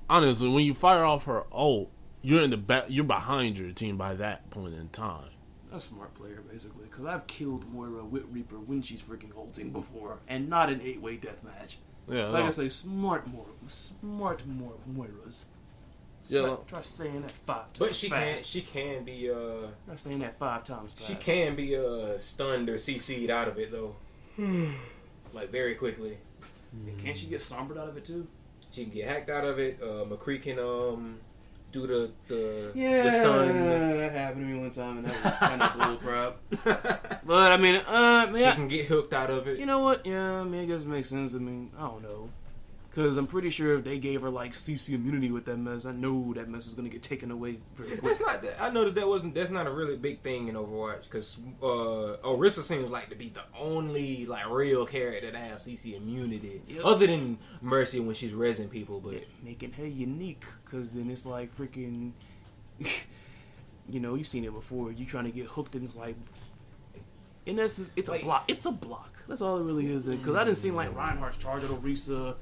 Honestly, when you fire off her ult, you're in the back, you're behind your team by that point in time. A smart player, basically, because I've killed Moira with Reaper when she's freaking ulting before, and not an 8-way deathmatch. Yeah, like I say, smart Moiras. Yeah, try saying that 5 times. But fast. she can be Try saying that 5 times fast. She can be stunned or CC'd out of it though, like very quickly. Can't she get sombered out of it too? She can get hacked out of it. McCree can do the stun. stun. That happened to me one time, and that was kind of bull crap. But I mean, she can get hooked out of it. You know what? Yeah, I mean, I guess it makes sense. I mean, I don't know. Because I'm pretty sure if they gave her, like, CC immunity with that mess, I know that mess is going to get taken away very quick. That's not. I noticed that's not a really big thing in Overwatch. Because Orisa seems like to be the only, like, real character to have CC immunity. Yep. Other than Mercy when she's rezzing people. But making her unique. Because then it's like freaking... you've seen it before. You trying to get hooked and it's like... In essence, it's a block. It's a block. That's all it really is. Because I didn't see, like, Reinhardt's charge at Orisa...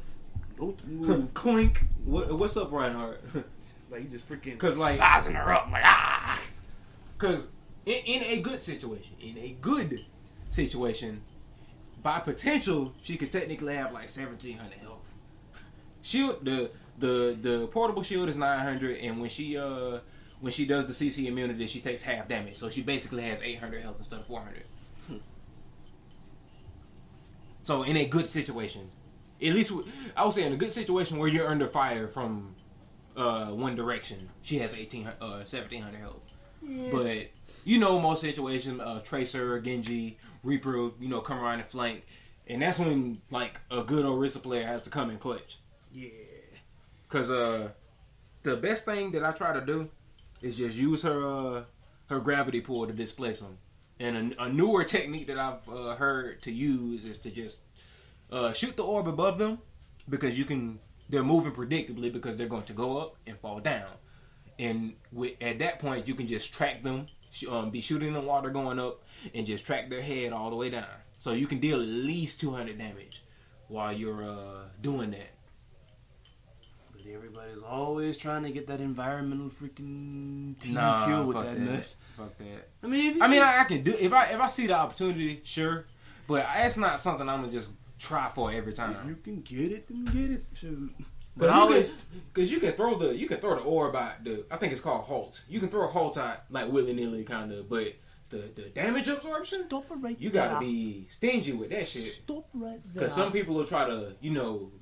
Don't move. Clink. What's up, Reinhardt? Like, you just freaking sizing her up. Like, ah! Because in a good situation, by potential, she could technically have like 1,700 health. Shield, the portable shield is 900, and when she does the CC immunity, she takes half damage. So she basically has 800 health instead of 400. So in a good situation, at least I would say in a good situation where you're under fire from one direction, she has 1700 health. Yeah. But most situations, Tracer, Genji, Reaper, come around and flank, and that's when like a good Orisa player has to come in clutch. Yeah. Cause the best thing that I try to do is just use her gravity pull to displace them. And a newer technique that I've heard to use is to just shoot the orb above them, because they're moving predictably because they're going to go up and fall down. And at that point, you can just track them, be shooting them while they're going up, and just track their head all the way down. So you can deal at least 200 damage while you're doing that. But everybody's always trying to get that environmental freaking team kill with that mess. Fuck that. I mean, I can do if I see the opportunity, sure, but that's not something I'm gonna just try for every time. If you can get it, then get it. Shoot. Because you can throw the orb out. I think it's called Halt. You can throw a Halt out like willy nilly kind of, but the damage absorption. Stop it right You gotta be stingy with that shit. Stop right there. Because some people will try to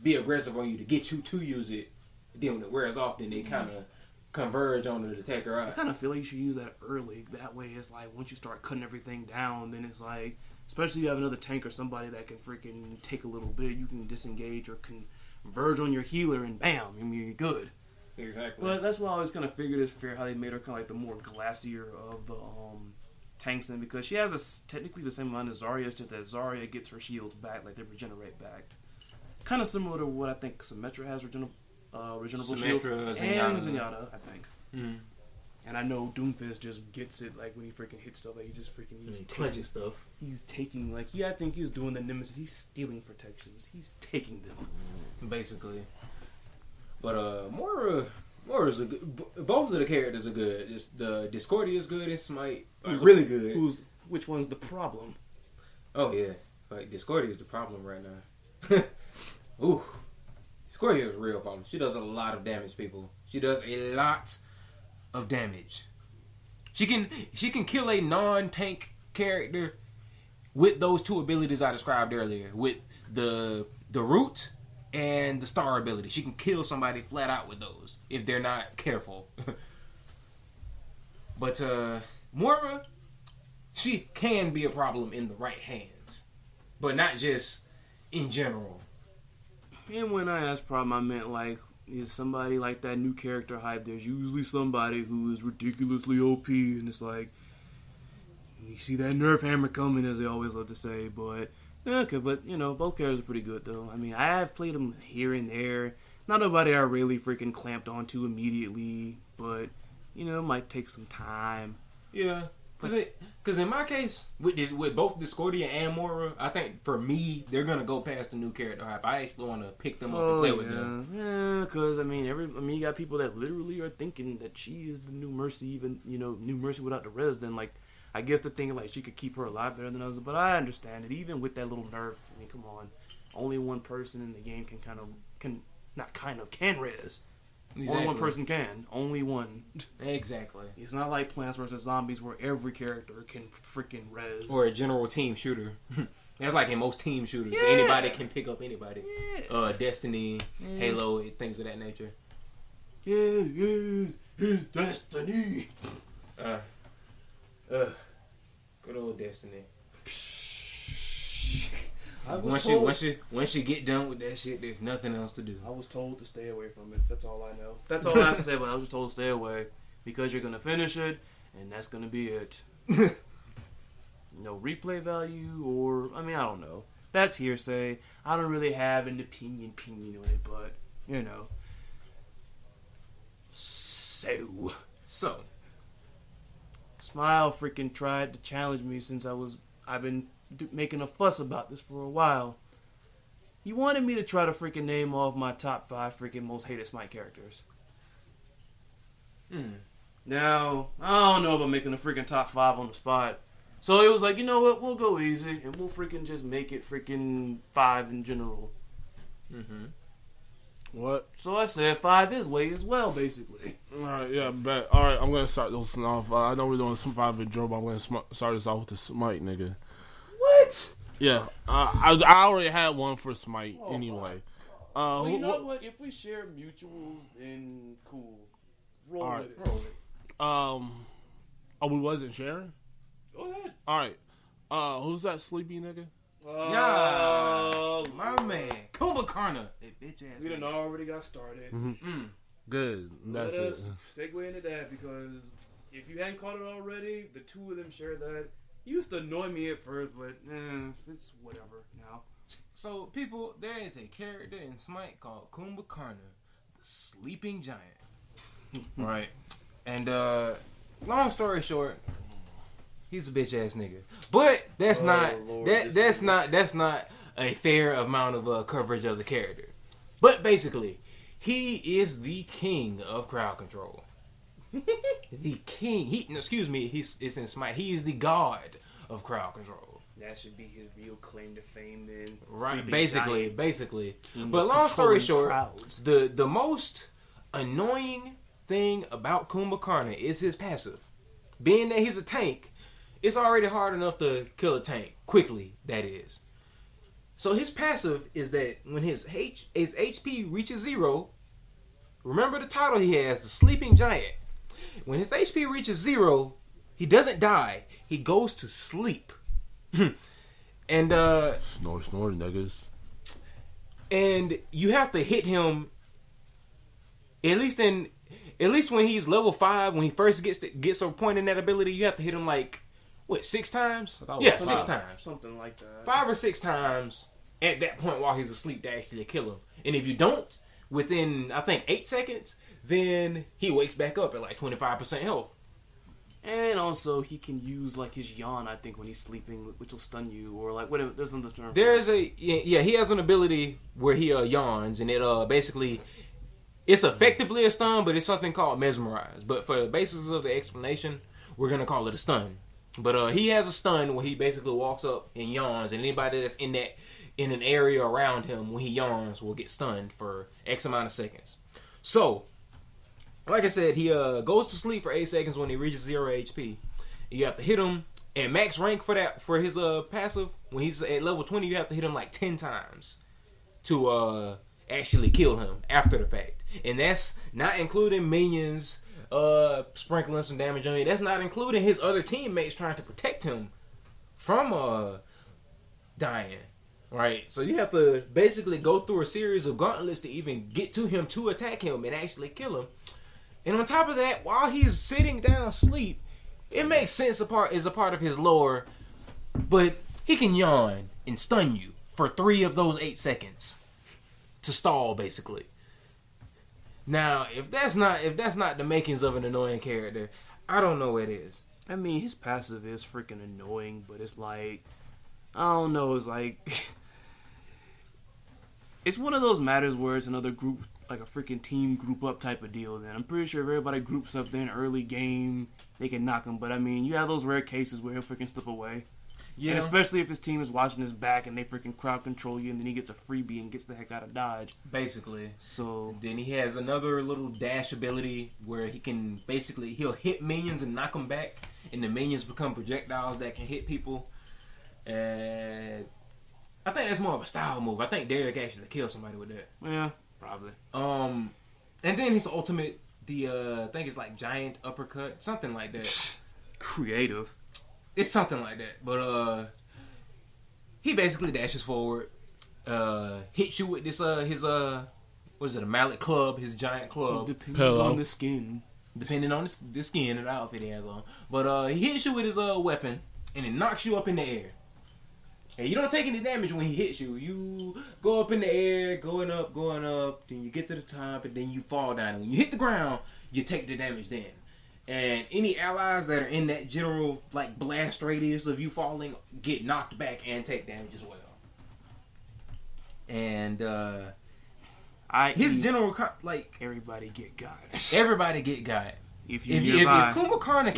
be aggressive on you to get you to use it. Then when it wears off, then they kind of converge on it to take her out. I kind of feel like you should use that early. That way, it's like once you start cutting everything down, then it's like, especially if you have another tank or somebody that can freaking take a little bit, you can disengage or converge on your healer, and bam, I mean, you're good. Exactly. But that's why I always kind of figured it's fair how they made her kind of like the more glacier of the tanks, in, because she has technically the same amount as Zarya. It's just that Zarya gets her shields back, like they regenerate back. Kind of similar to what I think Symmetra has regenerable shields, and Zenyatta, I think. Mm. And I know Doomfist just gets it, like when he freaking hits stuff, like he just freaking taking stuff. He's taking, like, I think he's doing the Nemesis. He's stealing protections. He's taking them, basically. But Moira's a good. Both of the characters are good. Just the Discordia is good and Smite really good. Which one's the problem? Oh yeah, like Discordia is the problem right now. Ooh. Discordia is a real problem. She does a lot of damage, people. She does a lot of damage. She can kill a non-tank character with those two abilities I described earlier, with the root and the star ability. She can kill somebody flat out with those if they're not careful. But Moira, she can be a problem in the right hands, but not just in general. And when I asked problem, I meant like, is somebody like that new character hype, there's usually somebody who is ridiculously OP, and it's like, you see that nerf hammer coming, as they always love to say, but okay, but both characters are pretty good though. I mean, I have played them here and there. Not nobody I really freaking clamped onto immediately, but it might take some time. Yeah. Because in my case, with both Discordia and Moira, I think for me, they're going to go past the new character hype. I actually want to pick them up and play with them. Yeah, because, you got people that literally are thinking that she is the new Mercy, even, new Mercy without the res, then, like, I guess they're thinking, like, she could keep her alive better than others, but I understand it. Even with that little nerf, come on. Only one person in the game can res. Exactly. Only one person can. Only one. Exactly. It's not like Plants vs. Zombies where every character can freaking res. Or a general team shooter. That's like in most team shooters. Yeah. Anybody can pick up anybody. Yeah. Destiny, Halo, things of that nature. Yeah, it is his destiny. Good old Destiny. Once you get done with that shit, there's nothing else to do. I was told to stay away from it. That's all I know. That's all I have to say. But I was just told to stay away because you're gonna finish it, and that's gonna be it. No replay value, or I don't know. That's hearsay. I don't really have an opinion on it, but So, Smile freaking tried to challenge me since I've been making a fuss about this for a while. He wanted me to try to freaking name off my top 5 freaking most hated Smite characters. Now, I don't know about making a freaking top 5 on the spot. So it was like, you know what, we'll go easy and we'll freaking just make it freaking 5 in general. Mm-hmm. What? So I said 5 is way as well, basically. Alright, yeah, bet. Alright, I'm gonna start this off. I know we're doing some 5 in general, but I'm gonna start this off with the Smite, nigga. What? Yeah, I already had one for Smite anyway. Well, you know what? If we share mutuals, then cool. Roll with it. Roll it. Oh, we wasn't sharing? Go ahead. Alright. Who's that sleepy nigga? My man. Kumbhakarna. That bitch ass. We done already got started. Good. That's Let it. us segue into that because if you hadn't caught it already, the two of them share that. It used to annoy me at first, but it's whatever now. So, people, there is a character in Smite called Kumbhakarna, the Sleeping Giant. Right. And, long story short, he's a bitch ass nigga. But that's that's not a fair amount of coverage of the character. But basically, he is the king of crowd control. The king. It's in Smite. He is the god of crowd control. That should be his real claim to fame then. Right, basically. But long story short, the most annoying thing about Kumbhakarna is his passive. Being that he's a tank, it's already hard enough to kill a tank quickly, that is. So his passive is that when his HP reaches 0, remember the title he has, the Sleeping Giant. When his HP reaches 0, he doesn't die. He goes to sleep. And Snore, niggas. And you have to hit him at least when he's level 5, when he first gets a point in that ability, you have to hit him like 6 times? Yeah, 6 times. Something like that. 5 or 6 times at that point while he's asleep to actually kill him. And if you don't, within I think 8 seconds, then he wakes back up at like 25% health. And also, he can use like his yawn, I think, when he's sleeping, which will stun you, or like whatever. There's another term. He has an ability where he yawns, and it basically, it's effectively a stun, but it's something called mesmerize. But for the basis of the explanation, we're gonna call it a stun. But he has a stun where he basically walks up and yawns, and anybody that's in an area around him when he yawns will get stunned for X amount of seconds. So, like I said, he goes to sleep for 8 seconds when he reaches 0 HP. You have to hit him at max rank for his passive. When he's at level 20, you have to hit him like 10 times to actually kill him after the fact. And that's not including minions sprinkling some damage on you. That's not including his other teammates trying to protect him from dying. Right? So you have to basically go through a series of gauntlets to even get to him to attack him and actually kill him. And on top of that, while he's sitting down asleep, it makes sense as a part of his lore, but he can yawn and stun you for 3 of those 8 seconds to stall, basically. Now, if that's not the makings of an annoying character, I don't know what it is. I mean, his passive is freaking annoying, but it's like, I don't know, it's like, it's one of those matters where it's another group, like a freaking team group up type of deal. Then I'm pretty sure if everybody groups up in early game, they can knock him. But I mean, you have those rare cases where he'll freaking slip away. Yeah. And especially if his team is watching his back and they freaking crowd control you, and then he gets a freebie and gets the heck out of dodge. Basically. So then he has another little dash ability where he can he'll hit minions and knock them back, and the minions become projectiles that can hit people. And I think that's more of a style move. I think Derek actually killed somebody with that. Yeah. Probably. And then his ultimate, I think it's like giant uppercut, something like that. Creative. It's something like that. But he basically dashes forward, hits you with this his what is it, a mallet club, his giant club. Depending on the skin. Depending on the skin and the outfit he has on. But he hits you with his weapon, and it knocks you up in the air. And you don't take any damage when he hits you. You go up in the air, going up, then you get to the top, and then you fall down. And when you hit the ground, you take the damage then. And any allies that are in that general like blast radius of you falling get knocked back and take damage as well. And his general like everybody get got. Everybody get got. If Kumbhakarna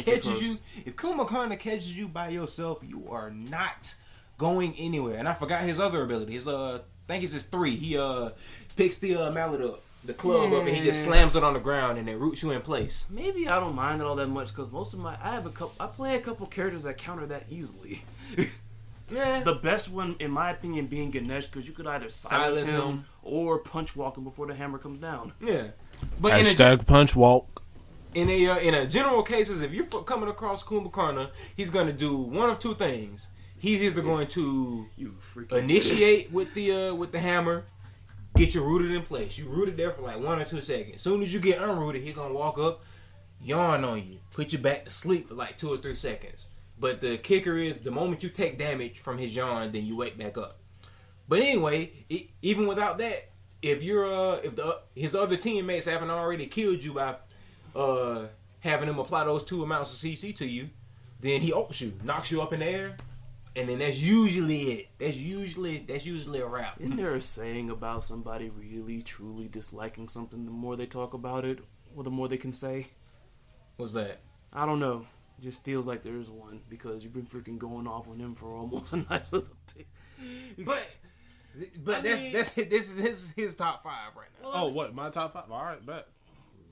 catches you by yourself, you are not going anywhere. And I forgot his other ability. His I think it's just 3. He picks the mallet up, the club up, and he just slams it on the ground and it roots you in place. Maybe I don't mind it all that much because I play a couple characters that counter that easily. The best one, in my opinion, being Ganesh, because you could either silence him or punch walk him before the hammer comes down. Yeah. But Hashtag punch walk. In a general cases, if you're coming across Kumbhakarna, he's gonna do one of two things. He's either going to initiate with the hammer, get you rooted in place. You rooted there for like 1 or 2 seconds. As soon as you get unrooted, he's gonna walk up, yawn on you, put you back to sleep for like 2 or 3 seconds. But the kicker is the moment you take damage from his yawn, then you wake back up. But anyway, even without that, if his other teammates haven't already killed you by having him apply those 2 amounts of CC to you, then he ults you, knocks you up in the air, and then that's usually it. That's usually a wrap. Isn't there a saying about somebody really, truly disliking something? The more they talk about it, or the more they can say. What's that? I don't know. It just feels like there's one because you've been freaking going off on him for almost a nice little bit. But this is his top 5 right now. Oh, what? My top 5? All right, bet.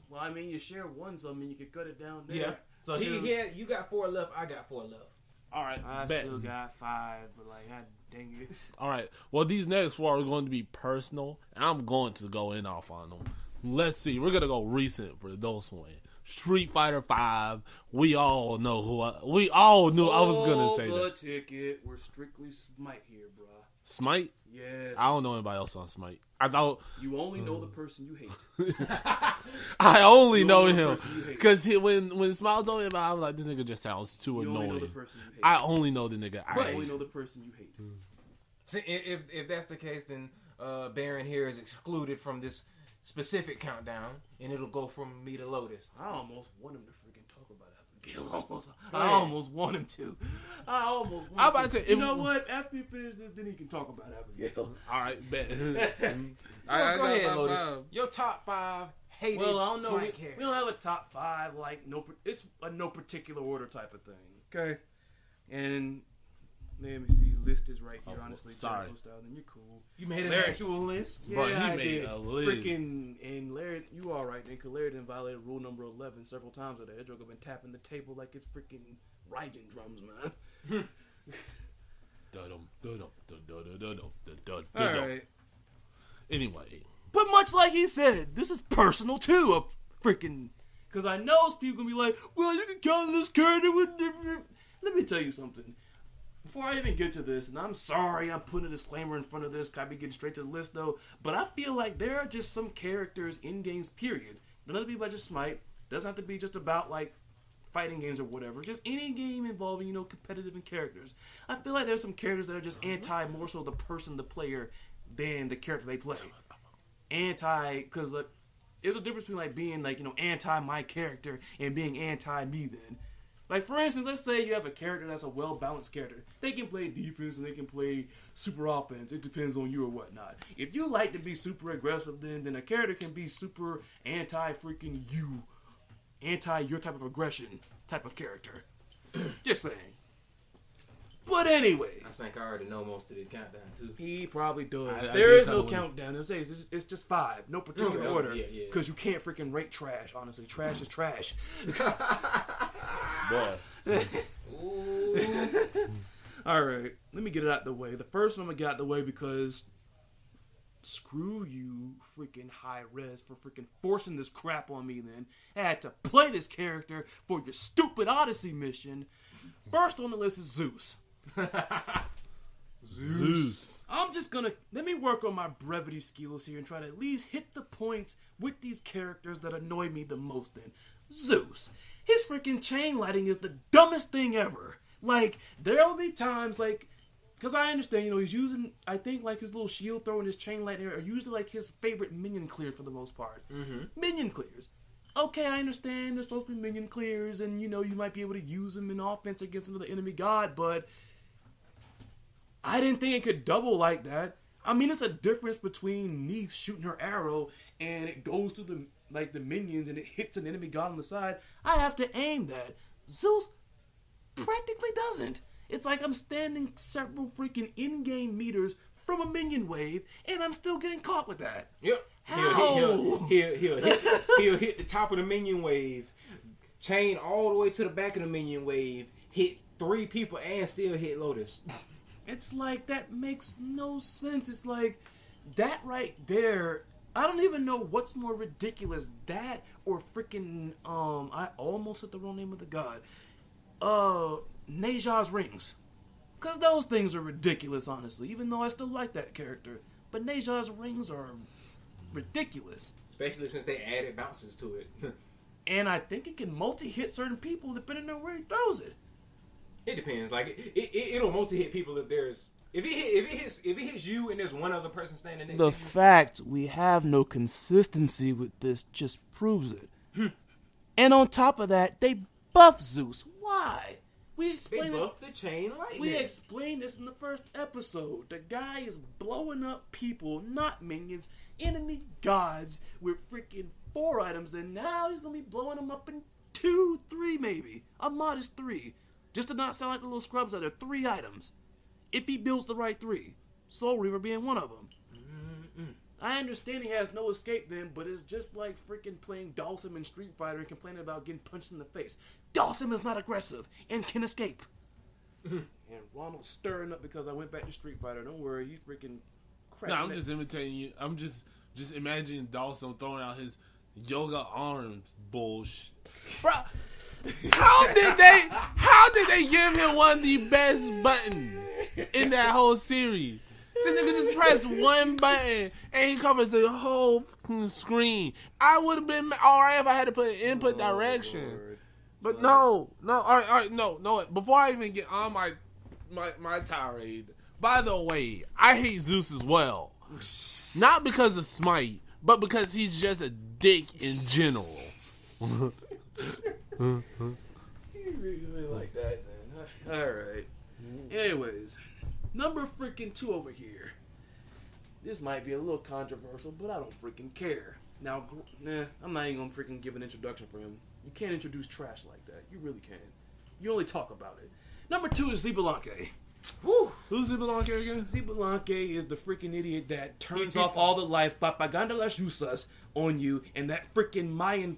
Well, I mean, you share one, so I mean, you could cut it down there. Yeah. So you got 4 left. I got 4 left. All right, I bet. still got 5, but like, god dang it. All right. Well, these next 4 are going to be personal, and I'm going to go in off on them. Let's see. We're gonna go recent for those one. Street Fighter 5. We all know we all knew I was gonna say that. Ticket. We're strictly Smite here, bruh. Smite? Yes. I don't know anybody else on Smite. I thought you only know the person you hate. I only know him because when Smile told me about it, I was like, this nigga just sounds too annoying. Only know the person you hate. I only know the nigga. I only know the person you hate. See, if that's the case, then Baron here is excluded from this specific countdown, and it'll go from me to Lotus. I almost want him to freaking talk about Abigail. I almost want him to. I'm about to. You know what? After he finishes this, then he can talk about Abigail. All right, bet. Go ahead, Lotus. Your top 5 hated. Well, I don't know. We don't have a top 5. Like it's a no particular order type of thing. Okay, and. Let me see. List is right here. Honestly, sorry. Then you're cool. You made an actual list? Yeah, bro, he I made did. a list. Freaking, and Larry, you all right then? Cause Larry done violated rule number 11 several times today. That joke have been tapping the table like it's freaking Raijin drums, man. All right. Anyway, but much like he said, this is personal too. A freaking, cause I know people gonna be like, well, you can count this character with. Let me tell you something. Before I even get to this, and I'm sorry I'm putting a disclaimer in front of this, I be getting straight to the list though, but I feel like there are just some characters in games, period. Don't have to be about just Smite. Doesn't have to be just about like fighting games or whatever. Just any game involving, competitive and characters. I feel like there's some characters that are just anti more so the person, the player, than the character they play. Anti, because like, there's a difference between like being like, anti my character and being anti me then. Like, for instance, let's say you have a character that's a well-balanced character. They can play defense and they can play super offense. It depends on you or whatnot. If you like to be super aggressive, then a character can be super anti-freaking you. Anti-your type of aggression type of character. Just saying. But anyway. I think I already know most of the countdown, too. He probably does. I There is no countdown. It's just 5. No particular order. Because you can't freaking rate trash, honestly. Trash is trash. boy. Alright, let me get it out the way. The first one I'm going to get out the way because screw you, freaking high res, for freaking forcing this crap on me then. I had to play this character for your stupid Odyssey mission. First on the list is Zeus. Zeus. I'm just gonna let me work on my brevity skills here and try to at least hit the points with these characters that annoy me the most. Then Zeus, his freaking chain lighting is the dumbest thing ever. Like there will be times like, because I understand, he's using, I think like his little shield throw and his chain light are usually like his favorite minion clears for the most part. Minion clears. Okay, I understand there's supposed to be minion clears and you might be able to use them in offense against another enemy god, but I didn't think it could double like that. I mean, it's a difference between Neith shooting her arrow and it goes through the minions and it hits an enemy god on the side. I have to aim that. Zeus practically doesn't. It's like I'm standing several freaking in-game meters from a minion wave and I'm still getting caught with that. Yep. How? He'll hit the top of the minion wave, chain all the way to the back of the minion wave, hit 3 people and still hit Lotus. It's like, that makes no sense. It's like, that right there, I don't even know what's more ridiculous, that or freaking, I almost said the wrong name of the god. Neja's rings. Because those things are ridiculous, honestly, even though I still like that character. But Neja's rings are ridiculous. Especially since they added bounces to it. And I think it can multi-hit certain people depending on where he throws it. It depends. Like it'll multi-hit people if there's if it hits you and there's one other person standing next to The you. fact we have no consistency with this just proves it. And on top of that, they buff Zeus. Why? We They explained this. buffed the chain lightning. We explained this in the first episode. The guy is blowing up people, not minions, enemy gods, with freaking 4 items, and now he's gonna be blowing them up in 2, 3 maybe. A modest 3. Just to not sound like the little scrubs that are 3 items. If he builds the right 3. Soul Reaver being one of them. I understand he has no escape then, but it's just like freaking playing Dawson in Street Fighter and complaining about getting punched in the face. Dawson is not aggressive and can escape. And Ronald's stirring up because I went back to Street Fighter. Don't worry, he's freaking crap. No, I'm just imitating you. I'm just imagining Dawson throwing out his yoga arms bullshit. Bro, how did they give him one of the best buttons in that whole series? This nigga just pressed one button and he covers the whole fucking screen. I would have been alright if I had to put an input direction. Lord. But no. Alright, no. Before I even get on my tirade, by the way, I hate Zeus as well. Not because of Smite, but because he's just a dick in general. You really like that, man. Alright. Anyways, number freaking 2 over here. This might be a little controversial, but I don't freaking care. Now, I'm not even gonna freaking give an introduction for him. You can't introduce trash like that. You really can't. You only talk about it. Number 2 is Xbalanque. Whew. Who's Xbalanque again? Xbalanque is the freaking idiot that turns off all the life, propaganda las usas, on you, and that freaking Mayan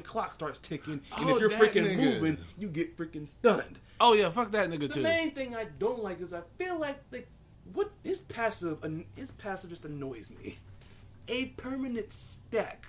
clock starts ticking, and if you're that freaking nigga. moving, you get freaking stunned. Oh yeah, fuck that nigga The too. main thing I don't like is I feel like what his passive just annoys me. A permanent stack.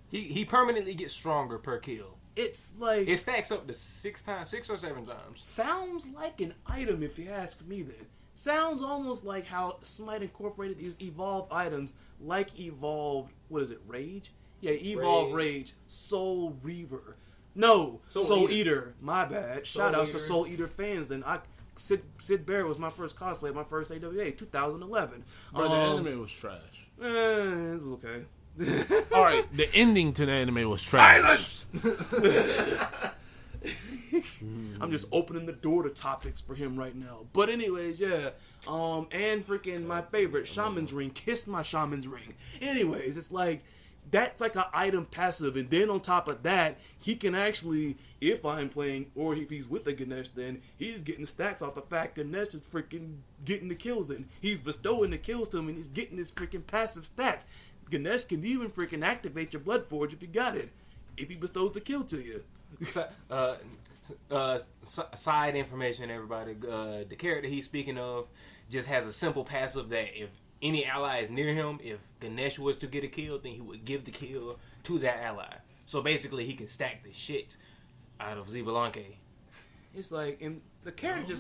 He permanently gets stronger per kill. It's like It stacks up to 6 or 7 times. sounds like an item if you ask me. Then sounds almost like how Smite incorporated these evolved items, like evolved. What is it? Rage? Yeah, evolved Rage. Soul Reaver. No, Soul Eater. My bad. Shout outs to Soul Eater fans. Then Sid Barrett was my first cosplay, my first AWA, 2011. Bro, the anime was trash. It's okay. Alright, the ending to the anime was trash. I'm just opening the door to topics for him right now. But anyways, yeah. And freaking my favorite, Shaman's Ring. Kiss my Shaman's Ring. Anyways, it's like, that's like an item passive. And then on top of that, he can actually, if I'm playing, or if he's with the Ganesh, then he's getting stacks off the fact Ganesh is freaking getting the kills in. He's bestowing the kills to him, and he's getting this freaking passive stack. Ganesh can even freaking activate your Blood Forge if you got it. If he bestows the kill to you. Side information, everybody. The character he's speaking of just has a simple passive that if any ally is near him, if Ganesh was to get a kill, then he would give the kill to that ally. So basically, he can stack the shit out of Xbalanque. It's like, and the character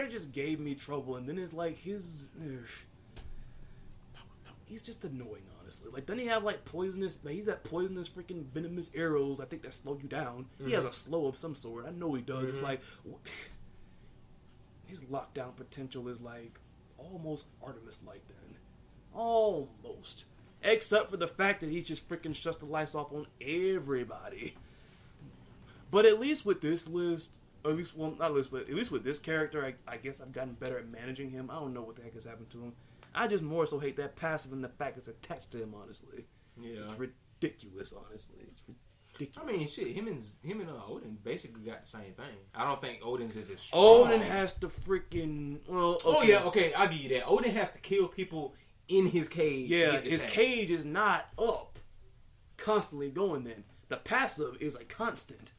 just gave me trouble, and then it's like he's just annoying, honestly. Like, doesn't he have like poisonous? Like, he's got poisonous freaking venomous arrows. I think that slow you down. Mm-hmm. He has a slow of some sort. I know he does. Mm-hmm. It's like his lockdown potential is like almost Artemis like then. Almost. Except for the fact that he just freaking shuts the lights off on everybody. But at least with this list, or at least, well, not list, but at least with this character, I guess I've gotten better at managing him. I don't know what the heck has happened to him. I just more so hate that passive and the fact it's attached to him, honestly. Yeah. It's ridiculous, honestly. It's ridiculous. I mean, shit, him and Odin basically got the same thing. I don't think Odin's is as strong. Odin has to freaking, well, okay. Oh, yeah, okay, I'll give you that. Odin has to kill people in his cage. Yeah, his cage is not up, constantly going then. The passive is a constant.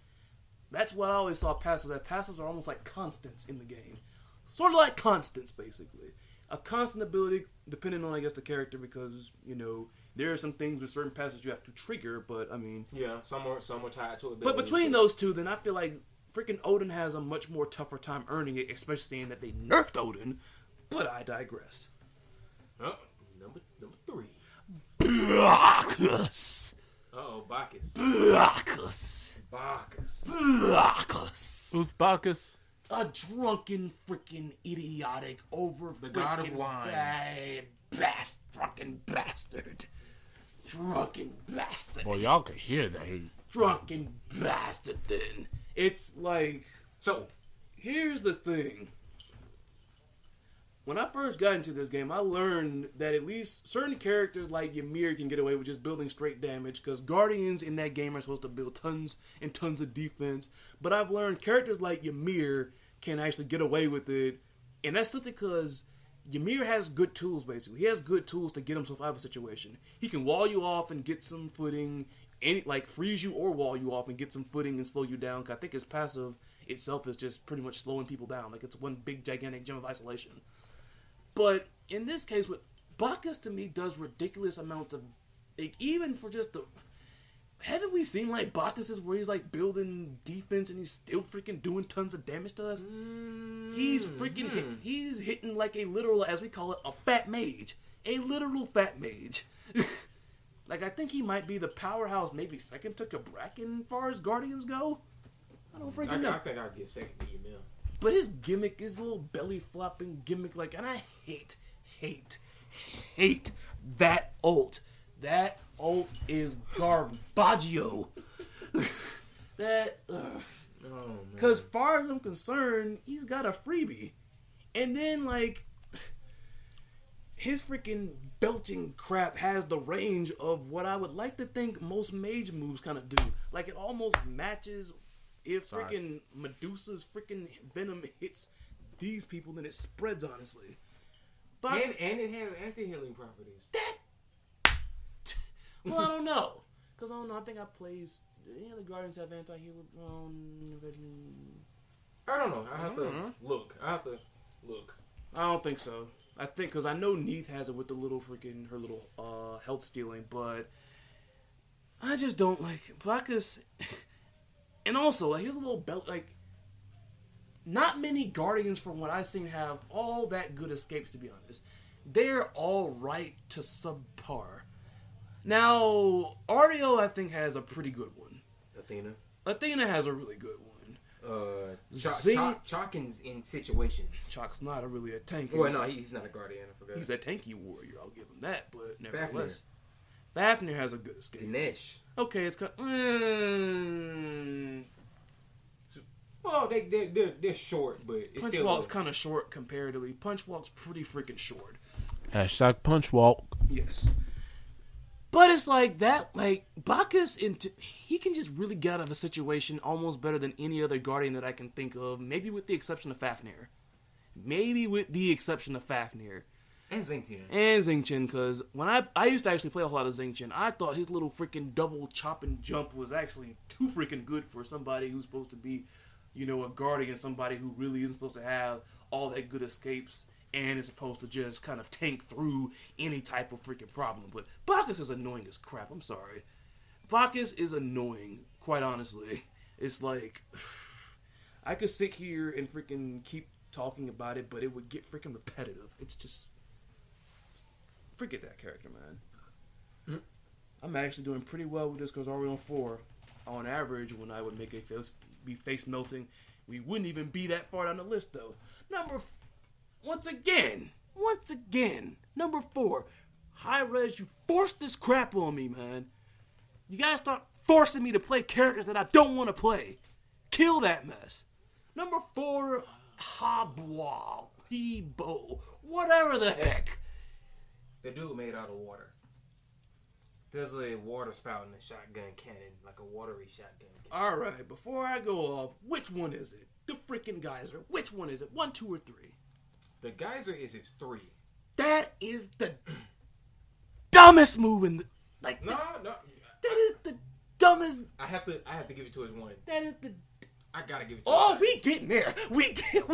That's what I always saw passives. That passives are almost like constants in the game. sort of like constants, basically. A constant ability, depending on, I guess, the character, because, you know, there are some things with certain passes you have to trigger, but, I mean... Yeah, some are tied to it. But between those two, then I feel like freaking Odin has a much more tougher time earning it, especially seeing that they nerfed Odin, but I digress. Number 3. Bacchus. Bacchus. Bacchus. Who's Bacchus? A drunken, freaking, idiotic, over the god of wine. Drunken bastard. Drunken bastard. Boy, y'all can hear that. Drunken bastard, then. It's like... So, here's the thing. When I first got into this game, I learned that at least certain characters like Ymir can get away with just building straight damage, because Guardians in that game are supposed to build tons and tons of defense. But I've learned characters like Ymir can actually get away with it, and that's simply because Ymir has good tools, basically. He has good tools to get himself out of a situation. He can wall you off and get some footing, like freeze you or wall you off and get some footing and slow you down, because I think his passive itself is just pretty much slowing people down. Like, it's one big, gigantic gem of isolation. But in this case, with Bacchus, to me, does ridiculous amounts of, like, even for just the... Haven't we seen, like, Bacchus's where he's, like, building defense and he's still freaking doing tons of damage to us? He's freaking he's hitting, like, a literal, as we call it, a fat mage. A literal fat mage. Like, I think he might be the powerhouse, maybe second to Kabrakin as far as Guardians go. I don't freaking know. I think I'd get second to Ymir. But his gimmick, his little belly flopping gimmick, like, and I hate that ult. That ult is garbaggio. Because far as I'm concerned, he's got a freebie. And then, like, his freaking belching crap has the range of what I would like to think most mage moves kind of do. Like, it almost matches... If freaking Medusa's freaking venom hits these people, then it spreads, honestly. But and it has anti-healing properties. Well, I don't know. Because I don't know. I think I played... Any other Guardians have anti-healing? I don't know. I have to look. I don't think so. I think... Because I know Neith has it with the little freaking... Her little health stealing, but... I just don't like... Bacchus... And also, like, here's a little belt, like, not many Guardians from what I've seen have all that good escapes, to be honest. They're all right to subpar. Now, Artio, I think, has a pretty good one. Athena has a really good one. Chalkin's in situations. Chalk's not really a tanky. Well, no, he's not a Guardian, I forgot. He's a tanky warrior, I'll give him that, but nevertheless. Fafnir has a good escape. Dinesh. Okay, it's kind well, they're short, but it's Punch Walk's kind of short comparatively. Punch Walk's pretty freaking short. Hashtag Punch Walk. Yes. But it's like that, like, Bacchus, he can just really get out of a situation almost better than any other Guardian that I can think of, maybe with the exception of Fafnir. And Xingqian, because when I used to actually play a whole lot of Xingqian, I thought his little freaking double chop and jump was actually too freaking good for somebody who's supposed to be, you know, a Guardian, somebody who really isn't supposed to have all that good escapes and is supposed to just kind of tank through any type of freaking problem. But Bacchus is annoying as crap, I'm sorry. Bacchus is annoying, quite honestly. It's like, I could sit here and freaking keep talking about it, but it would get freaking repetitive. It's just... Forget that character, man. I'm actually doing pretty well with this because already on 4. On average, when I would make a face melting, we wouldn't even be that far down the list, though. Once again, number 4. High Res, you forced this crap on me, man. You gotta stop forcing me to play characters that I don't want to play. Kill that mess. Number 4, Habwa, Hebo, whatever the heck. The dude made out of water. There's a water spout in a shotgun cannon, like a watery shotgun cannon. Alright, before I go off, which one is it? The freaking geyser. Which one is it? 1, 2, or 3? The geyser is his 3. That is the dumbest move in the... Like, No. that is the dumbest... I have to give it to his 1. That is the... I gotta give it to Oh, you. we getting there. We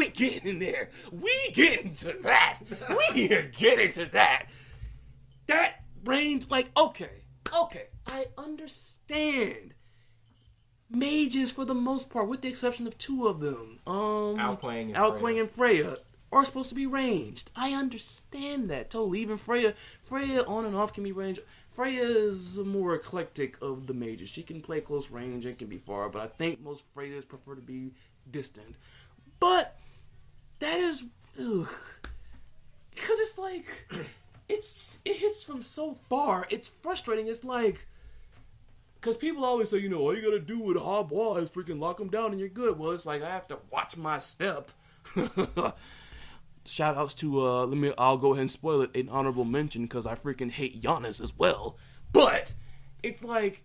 getting there. We getting to that. We are getting to that. That range, like, okay, I understand. Mages, for the most part, with the exception of two of them, Alquang and Freya, are supposed to be ranged. I understand that totally. Even Freya on and off can be ranged. Freya is more eclectic of the mages. She can play close range and can be far, but I think most Freyas prefer to be distant. But that is, because it's like it hits from so far. It's frustrating. It's like, because people always say, all you gotta do with a Habois is freaking lock them down and you're good. Well, it's like I have to watch my step. Shout outs to I'll go ahead and spoil it, an honorable mention, because I freaking hate Giannis as well. But it's like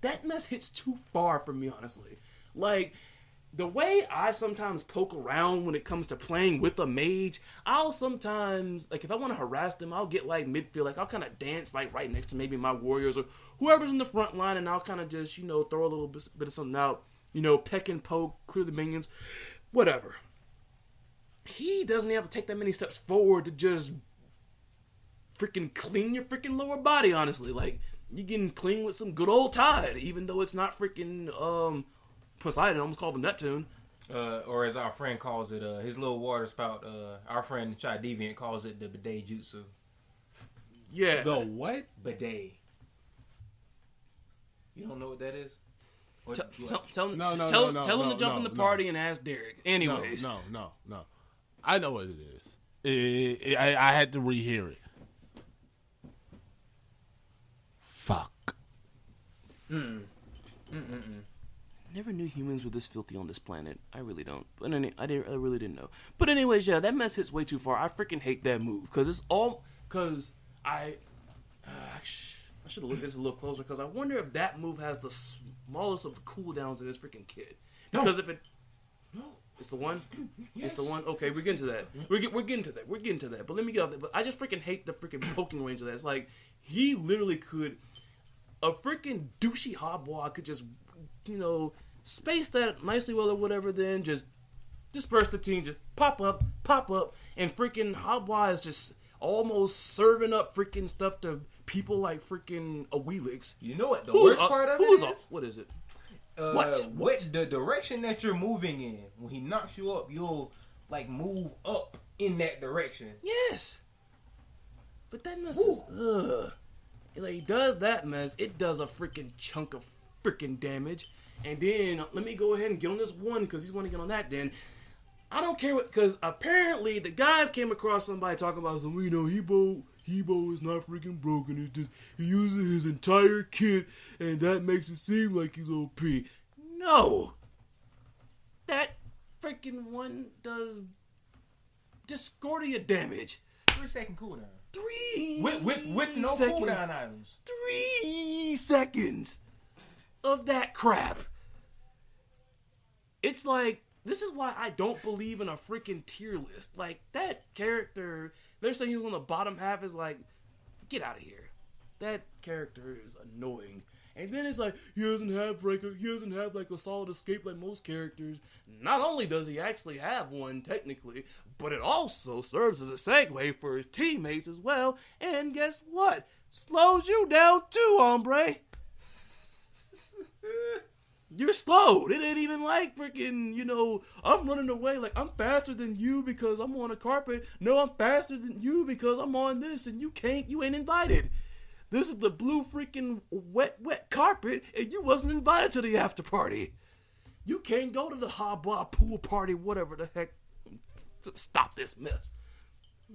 that mess hits too far for me, honestly. Like, the way I sometimes poke around when it comes to playing with a mage, I'll sometimes, like, if I want to harass them, I'll get like midfield, like I'll kind of dance like right next to maybe my warriors or whoever's in the front line, and I'll kind of just throw a little bit of something out, peck and poke, clear the minions, whatever. He doesn't have to take that many steps forward to just freaking clean your freaking lower body, honestly. Like, you getting clean with some good old Tide, even though it's not freaking Poseidon, I almost called him Neptune. Or as our friend calls it, his little water spout, our friend Chai Deviant calls it the bidet jutsu. Yeah. The what? Bidet. You don't know what that is? Tell him to jump in the party and ask Derek. Anyways. No. I know what it is. I had to rehear it. Fuck. Never knew humans were this filthy on this planet. I really don't. But I really didn't know. But anyways, yeah, that mess hits way too far. I freaking hate that move because I should have looked at this a little closer because I wonder if that move has the smallest of the cooldowns in this freaking kit. Because if it. No. It's the one? Yes. It's the one? Okay, we're getting to that. We're getting to that. But let me get off that. But I just freaking hate the freaking poking range of that. It's like, he literally could... A freaking douchey Habois could just, space that nicely well or whatever, then just disperse the team, just pop up, and freaking Habois is just almost serving up freaking stuff to people like freaking a Wheelix. You know what the worst part of it is? What is it? What the direction that you're moving in, when he knocks you up, you'll move up in that direction. Yes. But that mess is he does that mess, it does a freaking chunk of freaking damage. And then let me go ahead and get on this one because he's want to get on that. Then I don't care because apparently the guys came across somebody talking about some, Hebo is not freaking broken. It's just he uses his entire kit, and that makes it seem like he's OP. No, that freaking one does Discordia damage. 3-second cooldown. 3 with no seconds. cooldown items. 3 seconds of that crap. It's like, this is why I don't believe in a freaking tier list. Like, that character, they're saying he was on the bottom half, is like, get out of here. That character is annoying. And then it's like, he doesn't have a solid escape like most characters. Not only does he actually have one, technically, but it also serves as a segue for his teammates as well. And guess what? Slows you down too, hombre. You're slowed. It ain't even like freaking, I'm running away. Like, I'm faster than you because I'm on a carpet. No, I'm faster than you because I'm on this and you ain't invited. This is the blue freaking wet carpet and you wasn't invited to the after party. You can't go to the Habois pool party, whatever the heck. Stop this mess.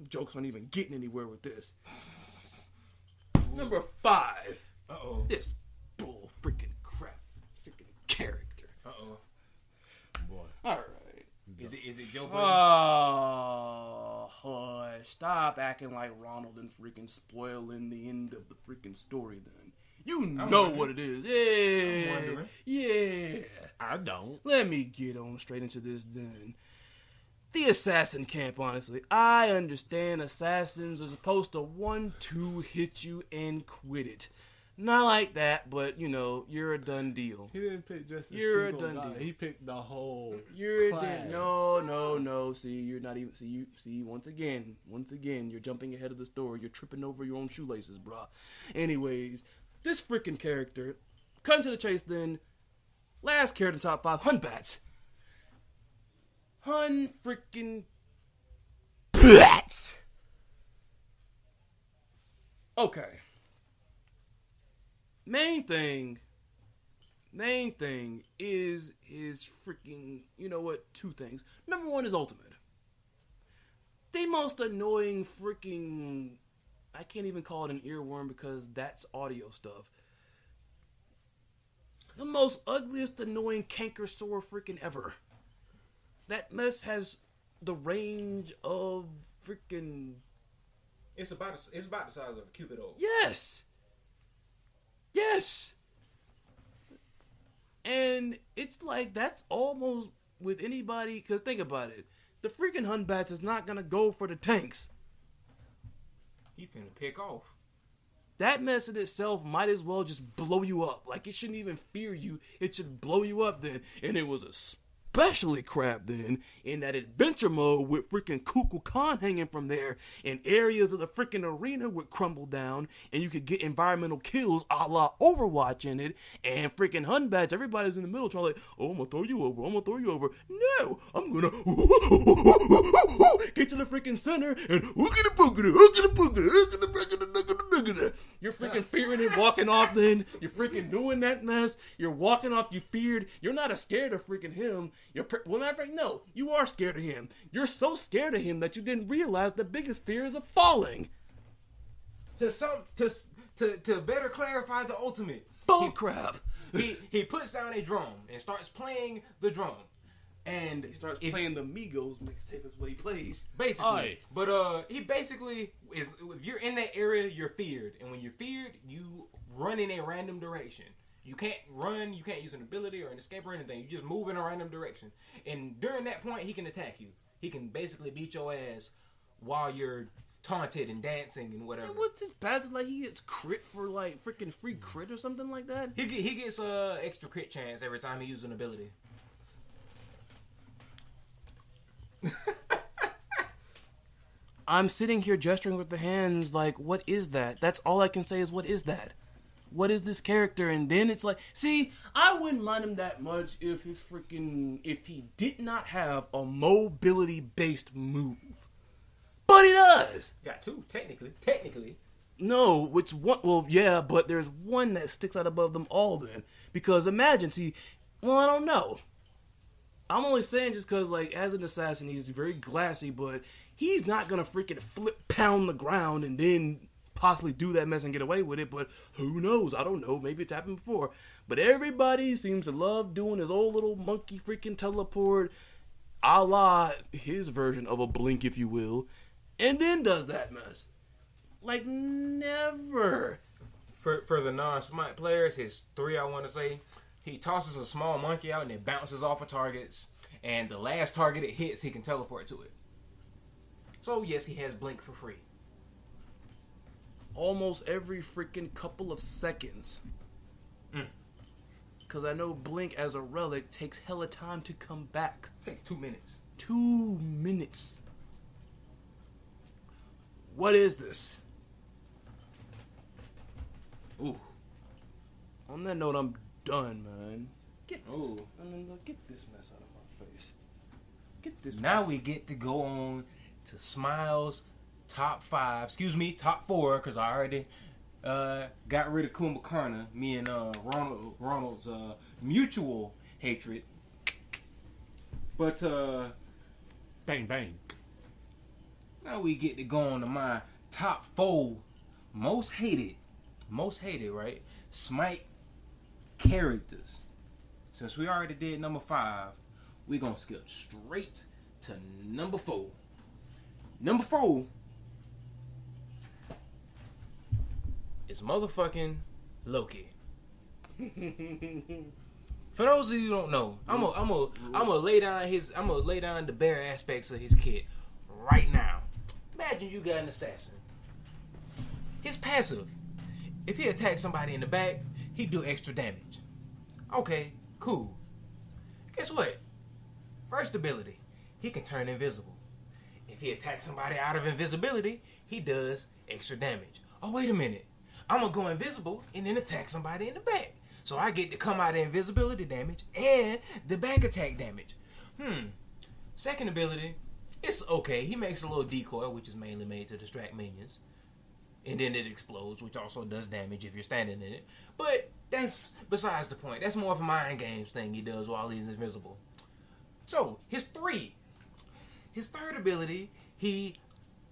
Jokes aren't even getting anywhere with this. Number 5. Uh-oh. This bull freaking crap. Freaking character. Uh-oh. Boy. All right. Is it Joe Budden? Oh, hush. Stop acting like Ronald and freaking spoiling the end of the freaking story then. You know what it is. Yeah. I'm wondering. Yeah. I don't. Let me get on straight into this then. The assassin camp, honestly. I understand assassins are supposed to 1-2 hit you and quit it. Not like that, but you're a done deal. He didn't pick just You're a single done guy. deal. He picked the whole You're a class. done. No. See, you're not even. See, once again, you're jumping ahead of the story. You're tripping over your own shoelaces, bruh. Anyways, this freaking character, cutting to the chase. Then, last character in top 5, Hun Bats. Hun freaking Bats. Okay. Main thing is his freaking, two things. Number one is ultimate. The most annoying freaking, I can't even call it an earworm because that's audio stuff. The most ugliest, annoying canker sore freaking ever. That mess has the range of freaking... It's about the size of a Cupid oval. Yes! And it's like, that's almost with anybody, because think about it. The freaking Hun Bats is not going to go for the tanks. He finna pick off. That mess in itself might as well just blow you up. Like, it shouldn't even fear you. It should blow you up then. And it was especially crap then in that adventure mode with freaking Kukulkan Khan hanging from there, and areas of the freaking arena would crumble down, and you could get environmental kills a la Overwatch in it, and freaking Hun Bats, everybody's in the middle trying like, oh, I'm gonna throw you over. No, I'm gonna get to the freaking center and you're freaking fearing it, walking off then. You're freaking doing that mess. You're walking off, you feared. You're not as scared of freaking him. Well, matter of fact, no, you are scared of him. You're so scared of him that you didn't realize the biggest fear is of falling. To better clarify the ultimate. Bull crap. He puts down a drum and starts playing the drum. And He starts playing the Migos mixtape is what he plays. basically. Aye. But he basically is, if you're in that area, you're feared. And when you're feared, you run in a random direction. You can't run, you can't use an ability or an escape or anything. You just move in a random direction. And during that point, he can attack you. He can basically beat your ass while you're taunted and dancing and whatever. And what's his passive? Like, he gets crit for, like, freaking free crit or something like that? He gets extra crit chance every time he uses an ability. I'm sitting here gesturing with the hands like, what is that? That's all I can say is, what is that? What is this character? And then it's like, see, I wouldn't mind him that much if he did not have a mobility-based move. But he does! Got two, technically. No, it's one, well, yeah, but there's one that sticks out above them all then. Because imagine, see, well, I don't know. I'm only saying just because, like, as an assassin, he's very glassy, but he's not going to freaking pound the ground and then possibly do that mess and get away with it, but who knows? I don't know. Maybe it's happened before. But everybody seems to love doing his old little monkey freaking teleport, a la his version of a blink, if you will, and then does that mess. Like, never. For the non-smite players, his 3, I want to say, he tosses a small monkey out and it bounces off of targets, and the last target it hits, he can teleport to it. So, yes, he has blink for free. Almost every freaking couple of seconds. Because I know blink as a relic takes hella time to come back. Takes 2 minutes. 2 minutes. What is this? Ooh. On that note, I'm done, man. Get this, Ooh. get this mess out of my face. Get this. Now mess. we get to go on to Smiles' top 4, because I already got rid of Kumbhakarna, me and Ronald's mutual hatred. But Bang, bang. now we get to go on to my top 4 most hated, right? Smite characters. Since we already did number 5, we're gonna skip straight to number 4. Number 4 is motherfucking Loki. For those of you who don't know, I'm gonna lay down the bare aspects of his kit right now. Imagine you got an assassin. His passive if he attacks somebody in the back, he do extra damage. Okay, cool. Guess what? First ability, he can turn invisible. If he attacks somebody out of invisibility, he does extra damage. Oh, wait a minute. I'm going to go invisible and then attack somebody in the back. So I get to come out of invisibility damage and the back attack damage. Second ability, it's okay. He makes a little decoy, which is mainly made to distract minions. And then it explodes, which also does damage if you're standing in it. But that's besides the point. That's more of a mind games thing he does while he's invisible. So, his third ability, he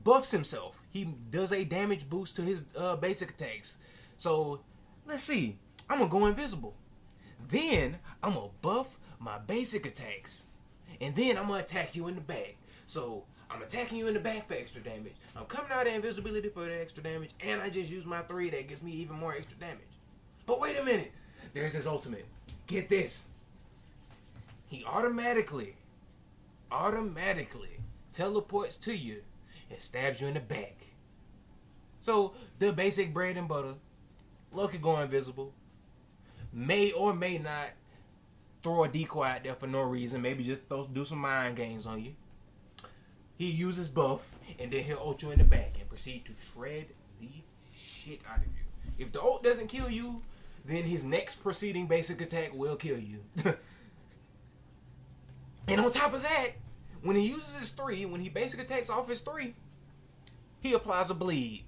buffs himself. He does a damage boost to his basic attacks. So, let's see. I'm going to go invisible. Then, I'm going to buff my basic attacks. And then, I'm going to attack you in the back. So, I'm attacking you in the back for extra damage. I'm coming out of invisibility for the extra damage. And I just use my 3 that gives me even more extra damage. But wait a minute. There's his ultimate. Get this. He automatically teleports to you and stabs you in the back. So, the basic bread and butter, Loki go invisible, may or may not throw a decoy out there for no reason, maybe just do some mind games on you. He uses buff, and then he'll ult you in the back and proceed to shred the shit out of you. If the ult doesn't kill you, then his next preceding basic attack will kill you. And on top of that, when he uses his 3, when he basic attacks off his 3, he applies a bleed.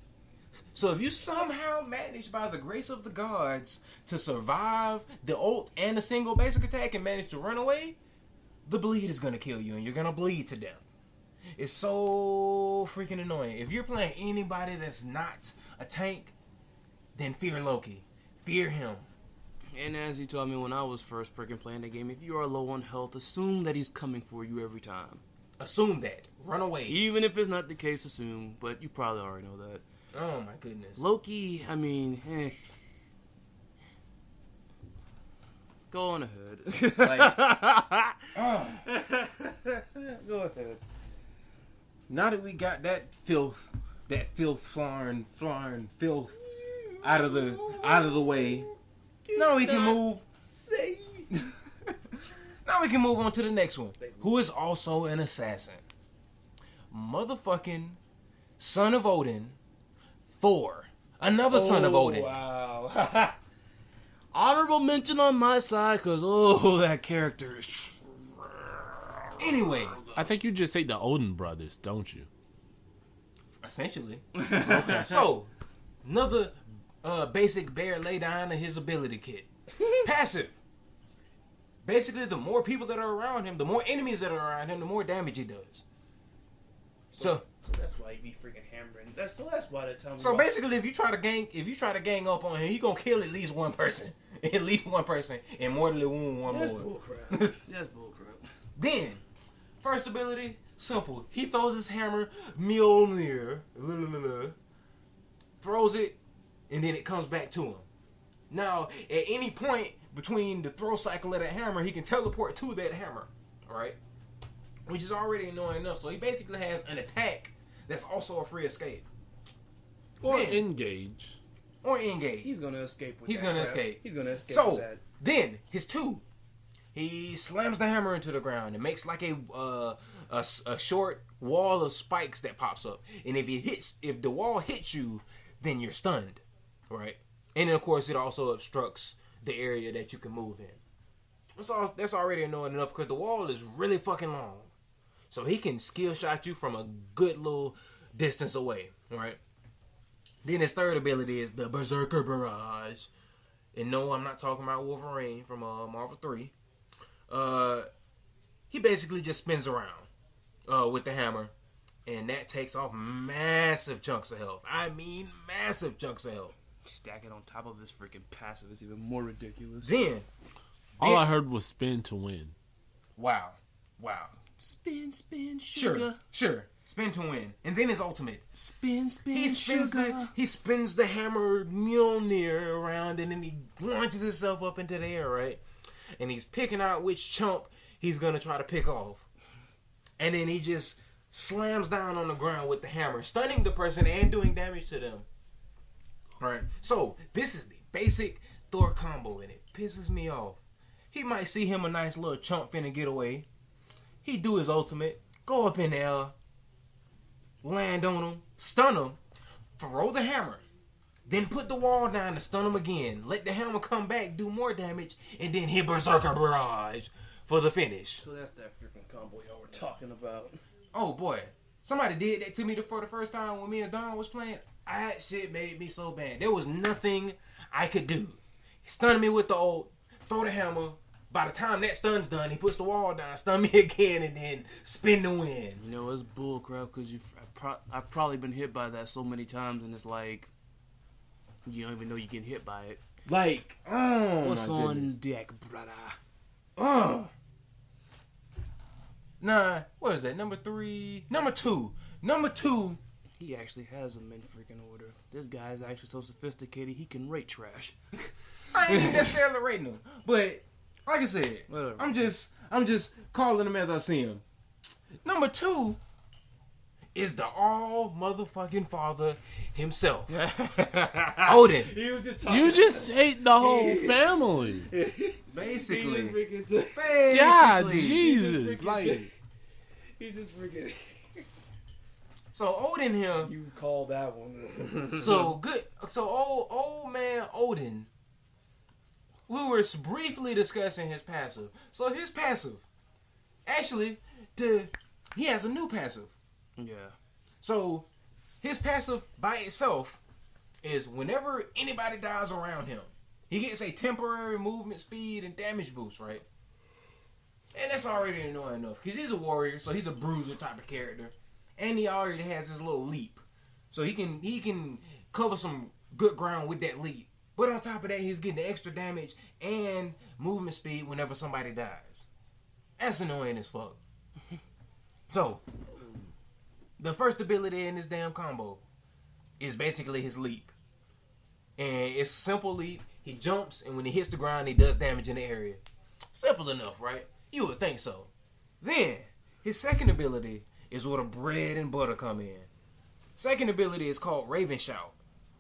So if you somehow manage by the grace of the gods to survive the ult and the single basic attack and manage to run away, the bleed is going to kill you and you're going to bleed to death. It's so freaking annoying. If you're playing anybody that's not a tank, then fear Loki. Fear him. And as he told me when I was first freaking playing the game, if you are low on health, assume that he's coming for you every time. Assume that. Run away. Even if it's not the case, assume. But you probably already know that. Oh my goodness. Loki, I mean, go on ahead. Go ahead. Now that we got that filth flying filth out of the way, now we can move. Now we can move on to the next one, who is also an assassin. Motherfucking son of Odin, Thor. Another son of Odin. Wow. Honorable mention on my side, because, that character is... Anyway. I think you just say the Odin brothers, don't you? Essentially. Okay. So, another basic bear lay down in his ability kit. Passive. Basically, the more people that are around him, the more enemies that are around him, the more damage he does. So that's why he be freaking hammering. That's why they tell me. So basically, if you try to gang up on him, he gonna kill at least one person, and mortally wound one That's more. bullcrap. That's bullcrap. Then, first ability, simple. He throws his hammer, Mjolnir, throws it, and then it comes back to him. Now, at any point between the throw cycle of that hammer, he can teleport to that hammer, alright? Which is already annoying enough. So he basically has an attack that's also a free escape. Or engage. Or engage. He's gonna escape with He's that. gonna crap. escape. He's gonna escape So, with that. then, his 2. He slams the hammer into the ground and makes like a short wall of spikes that pops up. And if the wall hits you, then you're stunned. Right? And then, of course, it also obstructs the area that you can move in. That's already annoying enough because the wall is really fucking long. So he can skill shot you from a good little distance away, right? Then his third ability is the Berserker Barrage. And no, I'm not talking about Wolverine from Marvel 3. He basically just spins around with the hammer. And that takes off massive chunks of health. I mean massive chunks of health. Stack it on top of his freaking passive is even more ridiculous. Then All I heard was spin to win. Wow. Spin, sugar. Sure. Spin to win. And then his ultimate. Spin, He spins sugar. he spins the hammer Mjolnir around and then he launches himself up into the air, right? And he's picking out which chump he's going to try to pick off. And then he just slams down on the ground with the hammer, stunning the person and doing damage to them. Alright, so this is the basic Thor combo, and it pisses me off. He might see him a nice little chump finna get away. He do his ultimate, go up in the air, land on him, stun him, throw the hammer, then put the wall down to stun him again. Let the hammer come back, do more damage, and then hit Berserker Barrage for the finish. So that's that freaking combo y'all were talking about. Oh boy, somebody did that to me for the first time when me and Don was playing. That shit made me so bad. There was nothing I could do. He stunned me with the ult, throw the hammer. By the time that stun's done, he puts the wall down, stun me again, and then spin the win. You know, it's bullcrap because I've probably been hit by that so many times, and it's like you don't even know you're getting hit by it. Like, oh What's my on goodness. deck, brother? Oh. Nah, what is that? Number 3? Number 2. Number 2. He actually has them in freaking order. This guy is actually so sophisticated, he can rate trash. I ain't necessarily rating him. But, like I said, Whatever. I'm just calling him as I see him. Number 2 is the all motherfucking father himself. Odin. He was just talking. You just hate the whole family. Basically. God, Basically. Jesus. Like, He just freaking. So Odin here. You call that one. So good. So old man Odin. We were briefly discussing his passive. So his passive, actually, he has a new passive. Yeah. So his passive by itself is whenever anybody dies around him, he gets a temporary movement speed and damage boost, right? And that's already annoying enough because he's a warrior, so he's a bruiser type of character, and he already has his little leap, so he can cover some good ground with that leap. But on top of that, he's getting the extra damage and movement speed whenever somebody dies. That's annoying as fuck. So, the first ability in this damn combo is basically his leap. And it's a simple leap. He jumps, and when he hits the ground, he does damage in the area. Simple enough, right? You would think so. Then, his second ability is where the bread and butter come in. Second ability is called Raven Shout,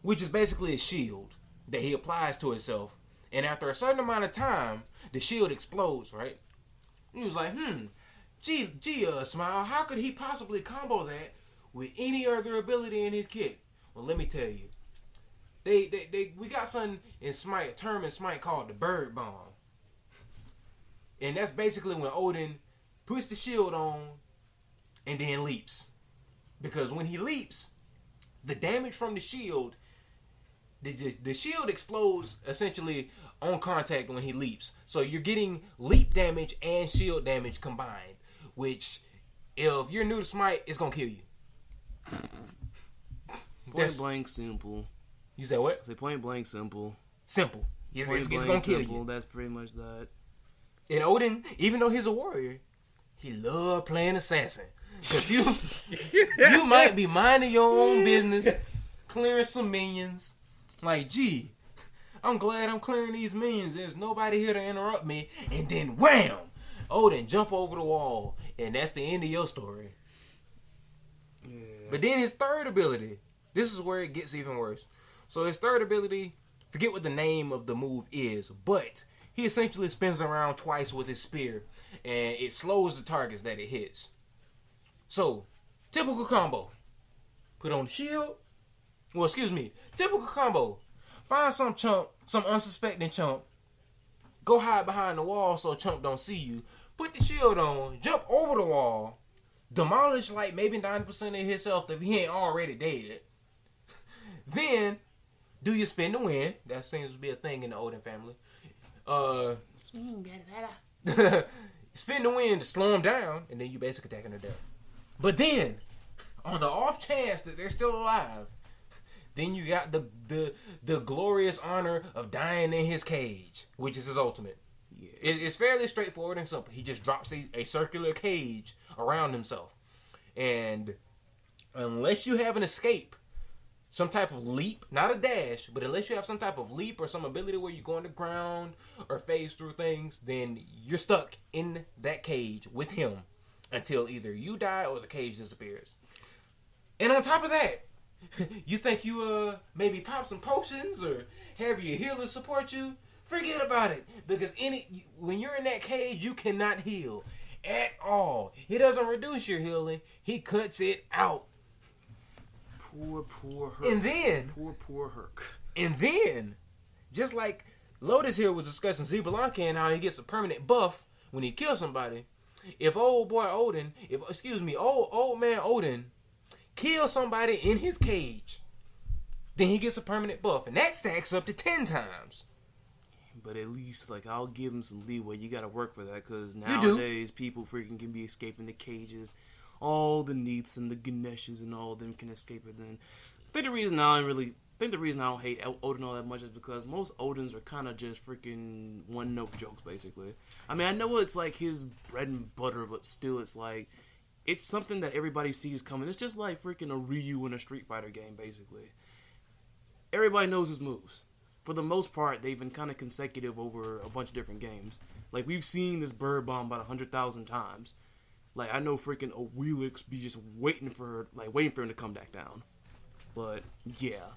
which is basically a shield that he applies to himself. And after a certain amount of time, the shield explodes, right? He was like, Smile, how could he possibly combo that with any other ability in his kit? Well, let me tell you. We got something in Smite, a term in Smite called the Bird Bomb. And that's basically when Odin puts the shield on and then leaps. Because when he leaps, the damage from the shield, the shield explodes essentially on contact when he leaps. So you're getting leap damage and shield damage combined, which, if you're new to Smite, it's going to kill you. Point blank simple. You said what? Say point blank simple. Simple. It's Point going blank to kill simple. you. That's pretty much that. And Odin, even though he's a warrior, he loved playing assassin. Because you might be minding your own business, clearing some minions. Like, gee, I'm glad I'm clearing these minions. There's nobody here to interrupt me. And then wham! Odin, jump over the wall. And that's the end of your story. Yeah. But then his third ability, this is where it gets even worse. So his third ability, forget what the name of the move is, but he essentially spins around twice with his spear, and it slows the targets that it hits. So, typical combo. Put on the shield. Well, excuse me. Typical combo. Find some chump, some unsuspecting chump. Go hide behind the wall so chump don't see you. Put the shield on. Jump over the wall. Demolish like maybe 90% of his health if he ain't already dead. Then, do your spin to win. That seems to be a thing in the Odin family. Spin to win to slow him down, and then you basically attacking her down. But then, on the off chance that they're still alive, then you got the glorious honor of dying in his cage, which is his ultimate. Yeah. It's fairly straightforward and simple. He just drops a circular cage around himself. And unless you have an escape, some type of leap, not a dash, but unless you have some type of leap or some ability where you go on the ground or phase through things, then you're stuck in that cage with him until either you die or the cage disappears. And on top of that, You think you maybe pop some potions or have your healer support you? Forget about it, because when you're in that cage, you cannot heal at all. He doesn't reduce your healing; he cuts it out. Poor Herc. And then, poor Herc. And then, just like Lotus here was discussing Xbalanque and how he gets a permanent buff when he kills somebody. If old man Odin kills somebody in his cage, then he gets a permanent buff, and that stacks up to 10 times. But at least, like, I'll give him some leeway. You gotta work for that, because nowadays people freaking can be escaping the cages. All the Neiths and the Ganeshes and all of them can escape it. And I think the reason I don't hate Odin all that much is because most Odins are kind of just freaking one-note jokes, basically. I mean, I know it's like his bread and butter, but still, it's like, it's something that everybody sees coming. It's just like freaking a Ryu in a Street Fighter game, basically. Everybody knows his moves. For the most part, they've been kind of consecutive over a bunch of different games. Like, we've seen this bird bomb about 100,000 times. Like, I know freaking a Wheelix be just waiting for him to come back down. But, yeah.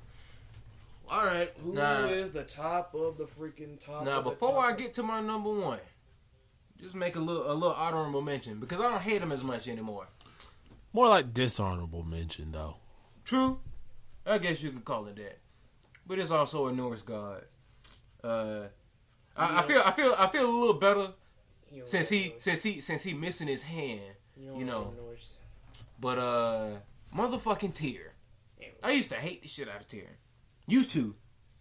Alright, who is the top of the freaking top? Now, before I get to my number one, just make a little honorable mention, because I don't hate him as much anymore. More like dishonorable mention, though. True. I guess you could call it that. But it's also a Norse god. I feel a little better since he missing his hand. You know. But motherfucking Tyr. I used to hate the shit out of Tyr. Used to.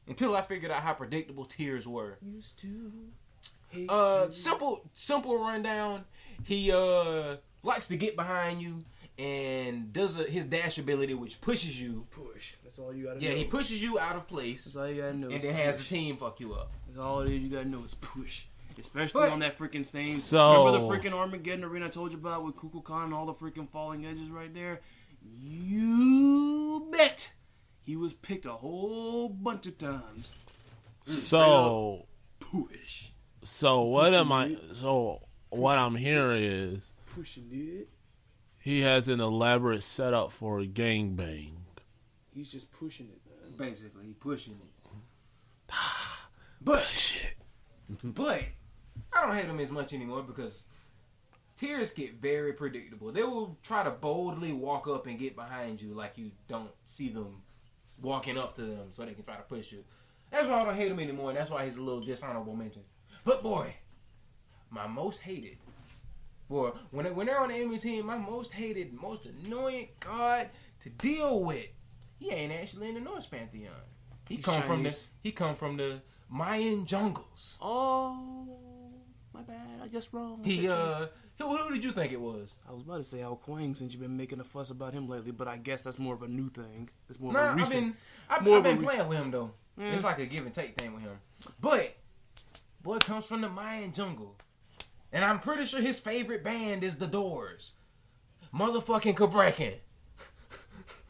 Until I figured out how predictable Tyrs were. Used to hate simple rundown. He likes to get behind you and does his dash ability, which pushes you. Push. That's all you gotta know. Yeah, he pushes you out of place. That's all you gotta know. And then has the team fuck you up. That's all it is. You gotta know is push. Especially on that freaking same. So, remember the freaking Armageddon arena I told you about with Kukulkan and all the freaking falling edges right there? You bet he was picked a whole bunch of times. So push. So what I'm hearing is pushing it. He has an elaborate setup for a gangbang. He's just pushing it, man. Basically, he pushing it. But I don't hate him as much anymore because Tyrs get very predictable. They will try to boldly walk up and get behind you like you don't see them walking up to them so they can try to push you. That's why I don't hate him anymore, and that's why he's a little dishonorable mention. But boy, my most hated. Boy, when they're on the enemy team, my most hated, most annoying god to deal with. He ain't actually in the Norse Pantheon. He come from the Mayan jungles. Oh, my bad. I guess wrong. Who did you think it was? I was about to say Al Quang since you've been making a fuss about him lately, but I guess that's more of a new thing. It's more of a recent. I've been playing with him though. Yeah. It's like a give and take thing with him. But boy comes from the Mayan jungle. And I'm pretty sure his favorite band is The Doors. Motherfucking Cabrakan.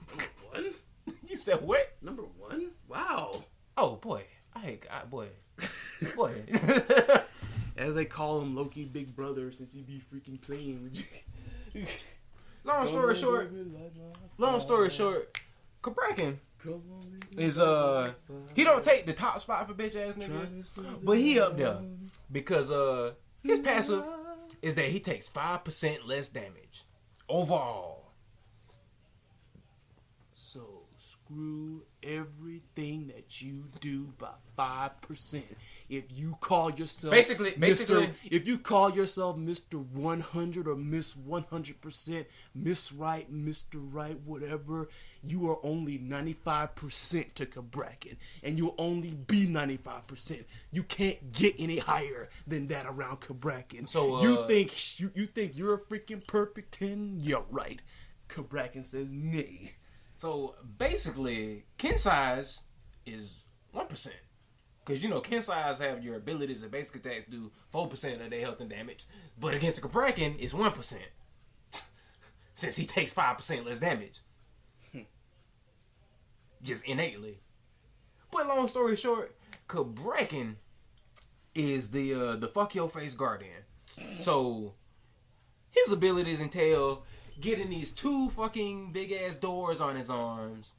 Number one? You said what? Number one? Wow. Oh, boy. I hate God, boy. Boy. As they call him, Loki Big Brother, since he be freaking playing with you. Long story short, Cabrakan is, he don't take the top spot for bitch ass nigga, but he up there because, his passive is that he takes 5% less damage overall. So screw everything that you do by 5%. If you call yourself if you call yourself Mr. 100 or Miss 100%, Miss Right, Mr. Right, whatever, you are only 95% to Cabrakan, and you'll only be 95%. You can't get any higher than that around Cabrakan. So you think you're a freaking perfect 10? You're right. Cabrakan says nay. So basically, Kin size is 1%. Because, Kin size have your abilities and basic attacks do 4% of their health and damage. But against the Cabrakan, it's 1%. Since he takes 5% less damage. Just innately. But long story short, Cabrakan is the fuck your face guardian. So, his abilities entail getting these 2 fucking big ass doors on his arms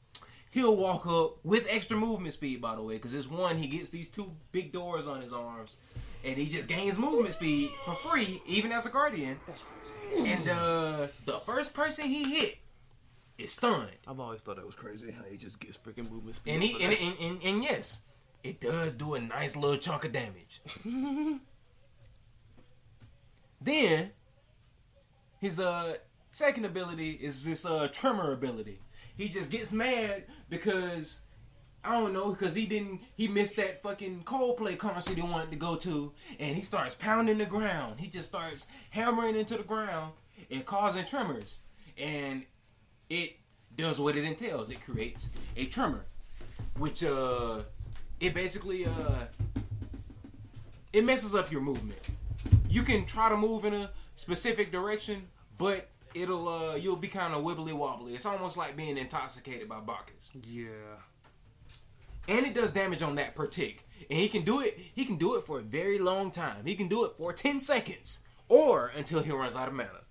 he'll walk up with extra movement speed, by the way, because it's one, he gets these 2 big doors on his arms, and he just gains movement speed for free, even as a guardian. And the first person he hit is stunned. I've always thought that was crazy how he just gets freaking movement speed. And yes, it does do a nice little chunk of damage. Then his second ability is this tremor ability. He just gets mad because I don't know, because he missed that fucking Coldplay concert he wanted to go to, and he starts pounding the ground. He just starts hammering into the ground and causing tremors, and it does what it entails. It creates a tremor, which it basically it messes up your movement. You can try to move in a specific direction, but you'll be kind of wibbly wobbly. It's almost like being intoxicated by Bacchus. Yeah. And it does damage on that per tick. And he can do it for a very long time. He can do it for 10 seconds. Or until he runs out of mana.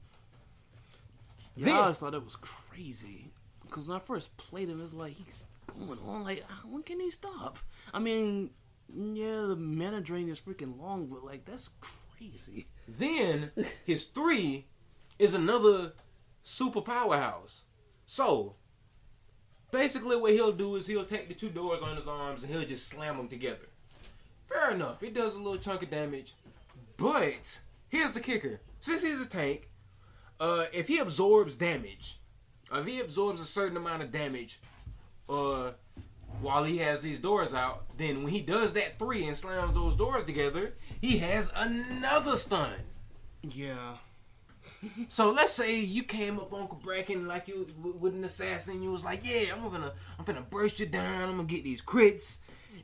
Yeah, I always thought that was crazy. Because when I first played him, it's like he's going on. Like, when can he stop? I mean, yeah, the mana drain is freaking long, but like, that's crazy. Then, his 3 is another super powerhouse. So, basically what he'll do is he'll take the 2 doors on his arms and he'll just slam them together. Fair enough. It does a little chunk of damage. But, here's the kicker. Since he's a tank, if he absorbs damage, if he absorbs a certain amount of damage while he has these doors out, then when he does that 3 and slams those doors together, he has another stun. Yeah. So let's say you came up on Bracken like you with an assassin. You was like, yeah, I'm gonna burst you down. I'm gonna get these crits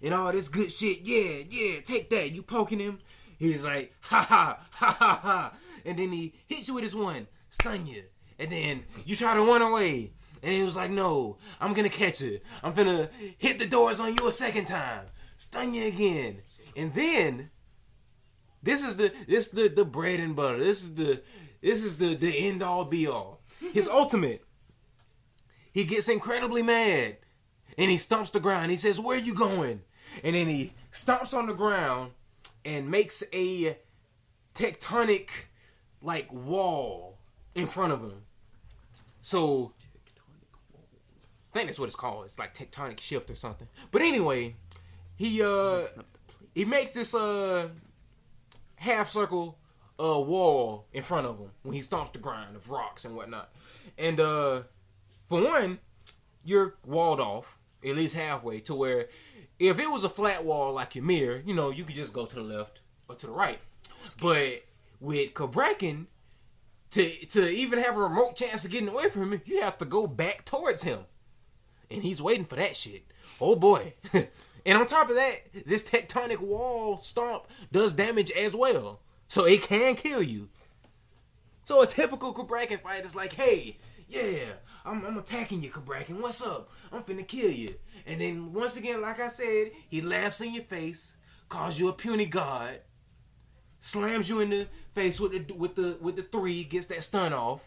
and all this good shit. Yeah, take that. You poking him. He's like, ha ha ha ha ha, and then he hits you with his 1, stun you, and then you try to run away. And he was like, no, I'm gonna catch you. I'm gonna hit the doors on you a second time, stun you again, and then this is the bread and butter. This is the end all be all. His ultimate. He gets incredibly mad. And he stomps the ground. He says, where are you going? And then he stomps on the ground and makes a tectonic like wall in front of him. So I think that's what it's called. It's like tectonic shift or something. But anyway, he makes this half circle wall in front of him when he stomps the ground of rocks and whatnot. And for one, you're walled off at least halfway to where if it was a flat wall like your mirror, you could just go to the left or to the right. But with Cabrakan, to even have a remote chance of getting away from him, you have to go back towards him. And he's waiting for that shit. Oh boy. And on top of that, this tectonic wall stomp does damage as well. So it can kill you. So a typical Cabrakan fight is like, hey, yeah, I'm attacking you, Cabrakan. What's up? I'm finna kill you. And then once again, like I said, he laughs in your face, calls you a puny god, slams you in the face with the 3, gets that stun off.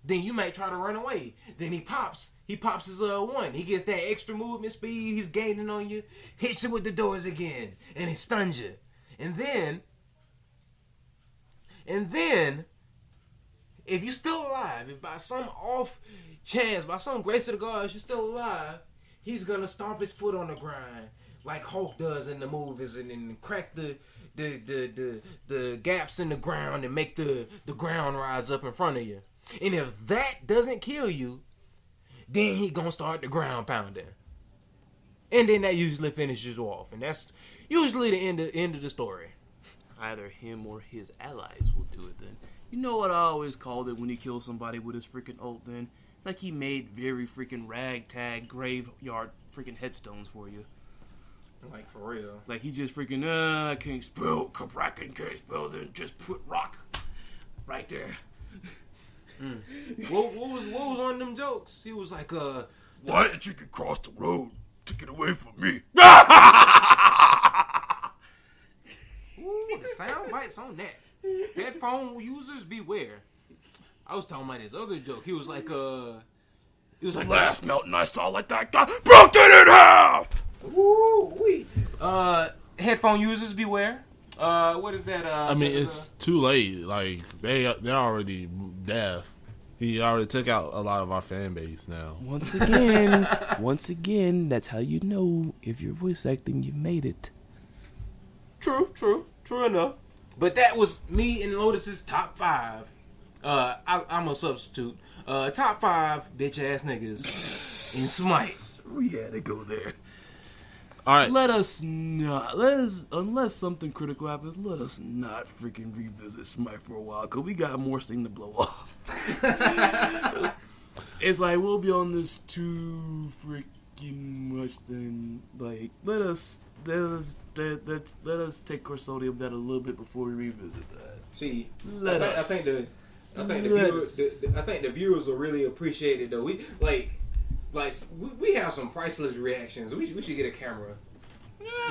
Then you might try to run away. Then he pops his 1. He gets that extra movement speed. He's gaining on you, hits you with the doors again, and he stuns you. And then, if you're still alive, if by some off chance, by some grace of the gods, you're still alive, he's gonna stomp his foot on the ground like Hulk does in the movies, and then crack the gaps in the ground and make the ground rise up in front of you. And if that doesn't kill you, then he gonna start the ground pounding, and then that usually finishes you off, and that's usually the end of the story. Either him or his allies will do it then. You know what I always called it when he kills somebody with his freaking ult then? Like he made very freaking ragtag graveyard freaking headstones for you. Like for real. Like he just freaking, I can't spell, Cabrakan can't spell, then just put rock right there. What was on them jokes? He was like, why did you can cross the road to get away from me? Ooh, the sound bites on that. Headphone users beware. I was talking about his other joke. He was like, It was like last mountain I saw like that got broken in half. Woo-wee. Headphone users beware. What is that? I mean, it's too late. Like they're already deaf. He already took out a lot of our fan base now. Once again, that's how you know if you're voice acting, you made it. True enough. But that was me and Lotus's top 5. I'm a substitute. Top 5 bitch ass niggas in Smite. We had to go there. All right. Unless something critical happens, let us not freaking revisit Smite for a while, because we got more steam to blow off. It's like, we'll be on this too freaking much, then, like, let us take Corsodia that a little bit before we revisit that. See, I think the viewers will really appreciate it though. We we have some priceless reactions. We should get a camera.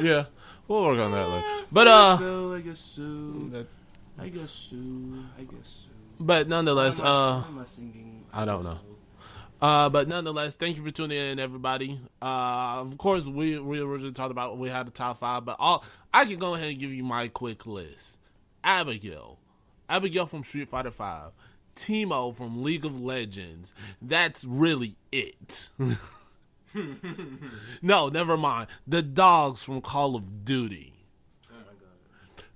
Yeah, we'll work on that later. But I guess so. But nonetheless, Why am I singing? I don't know. But nonetheless, thank you for tuning in, everybody. Of course, we originally talked about we had the top 5, but I can go ahead and give you my quick list. Abigail from Street Fighter V, Teemo from League of Legends. That's really it. No, never mind. The dogs from Call of Duty. Oh my god.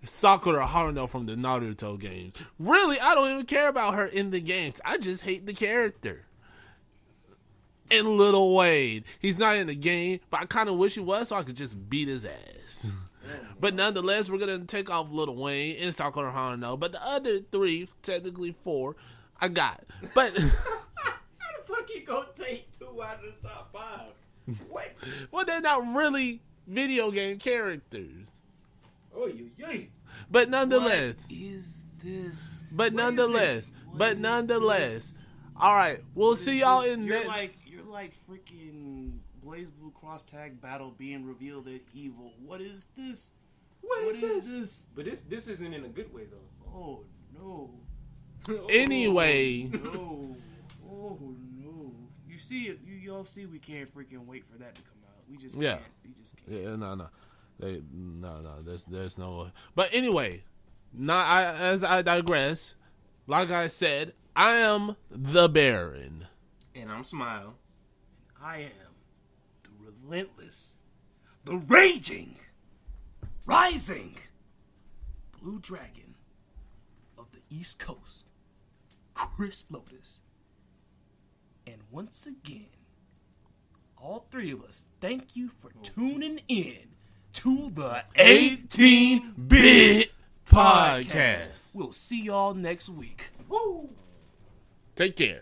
Sakura Haruno from the Naruto games. Really, I don't even care about her in the games. I just hate the character. And Lil Wayne. He's not in the game, but I kind of wish he was so I could just beat his ass. But nonetheless, we're going to take off Lil Wayne and Sakura Haruno. But the other 3, technically 4, I got. But How the fuck you gonna take 2 out of the top 5? What? Well, they're not really video game characters. Oh, you. But nonetheless. What is this? But nonetheless. What is this? All right. We'll see y'all in You're next. you're like freaking Blaze Blue Cross Tag Battle being revealed at Evil. What is this? What is this? But this isn't in a good way though. Oh no. Anyway. No. Oh no. You see it. Y'all see we can't freaking wait for that to come out. We just can't. We just can't. Yeah, no. There's no way. But anyway, as I digress, like I said, I am the Baron. And I'm Smile. I am the relentless, the raging, rising Blue Dragon of the East Coast, Chris Lotus. And once again, all 3 of us thank you for tuning in to the 18-Bit Podcast. We'll see y'all next week. Woo! Take care.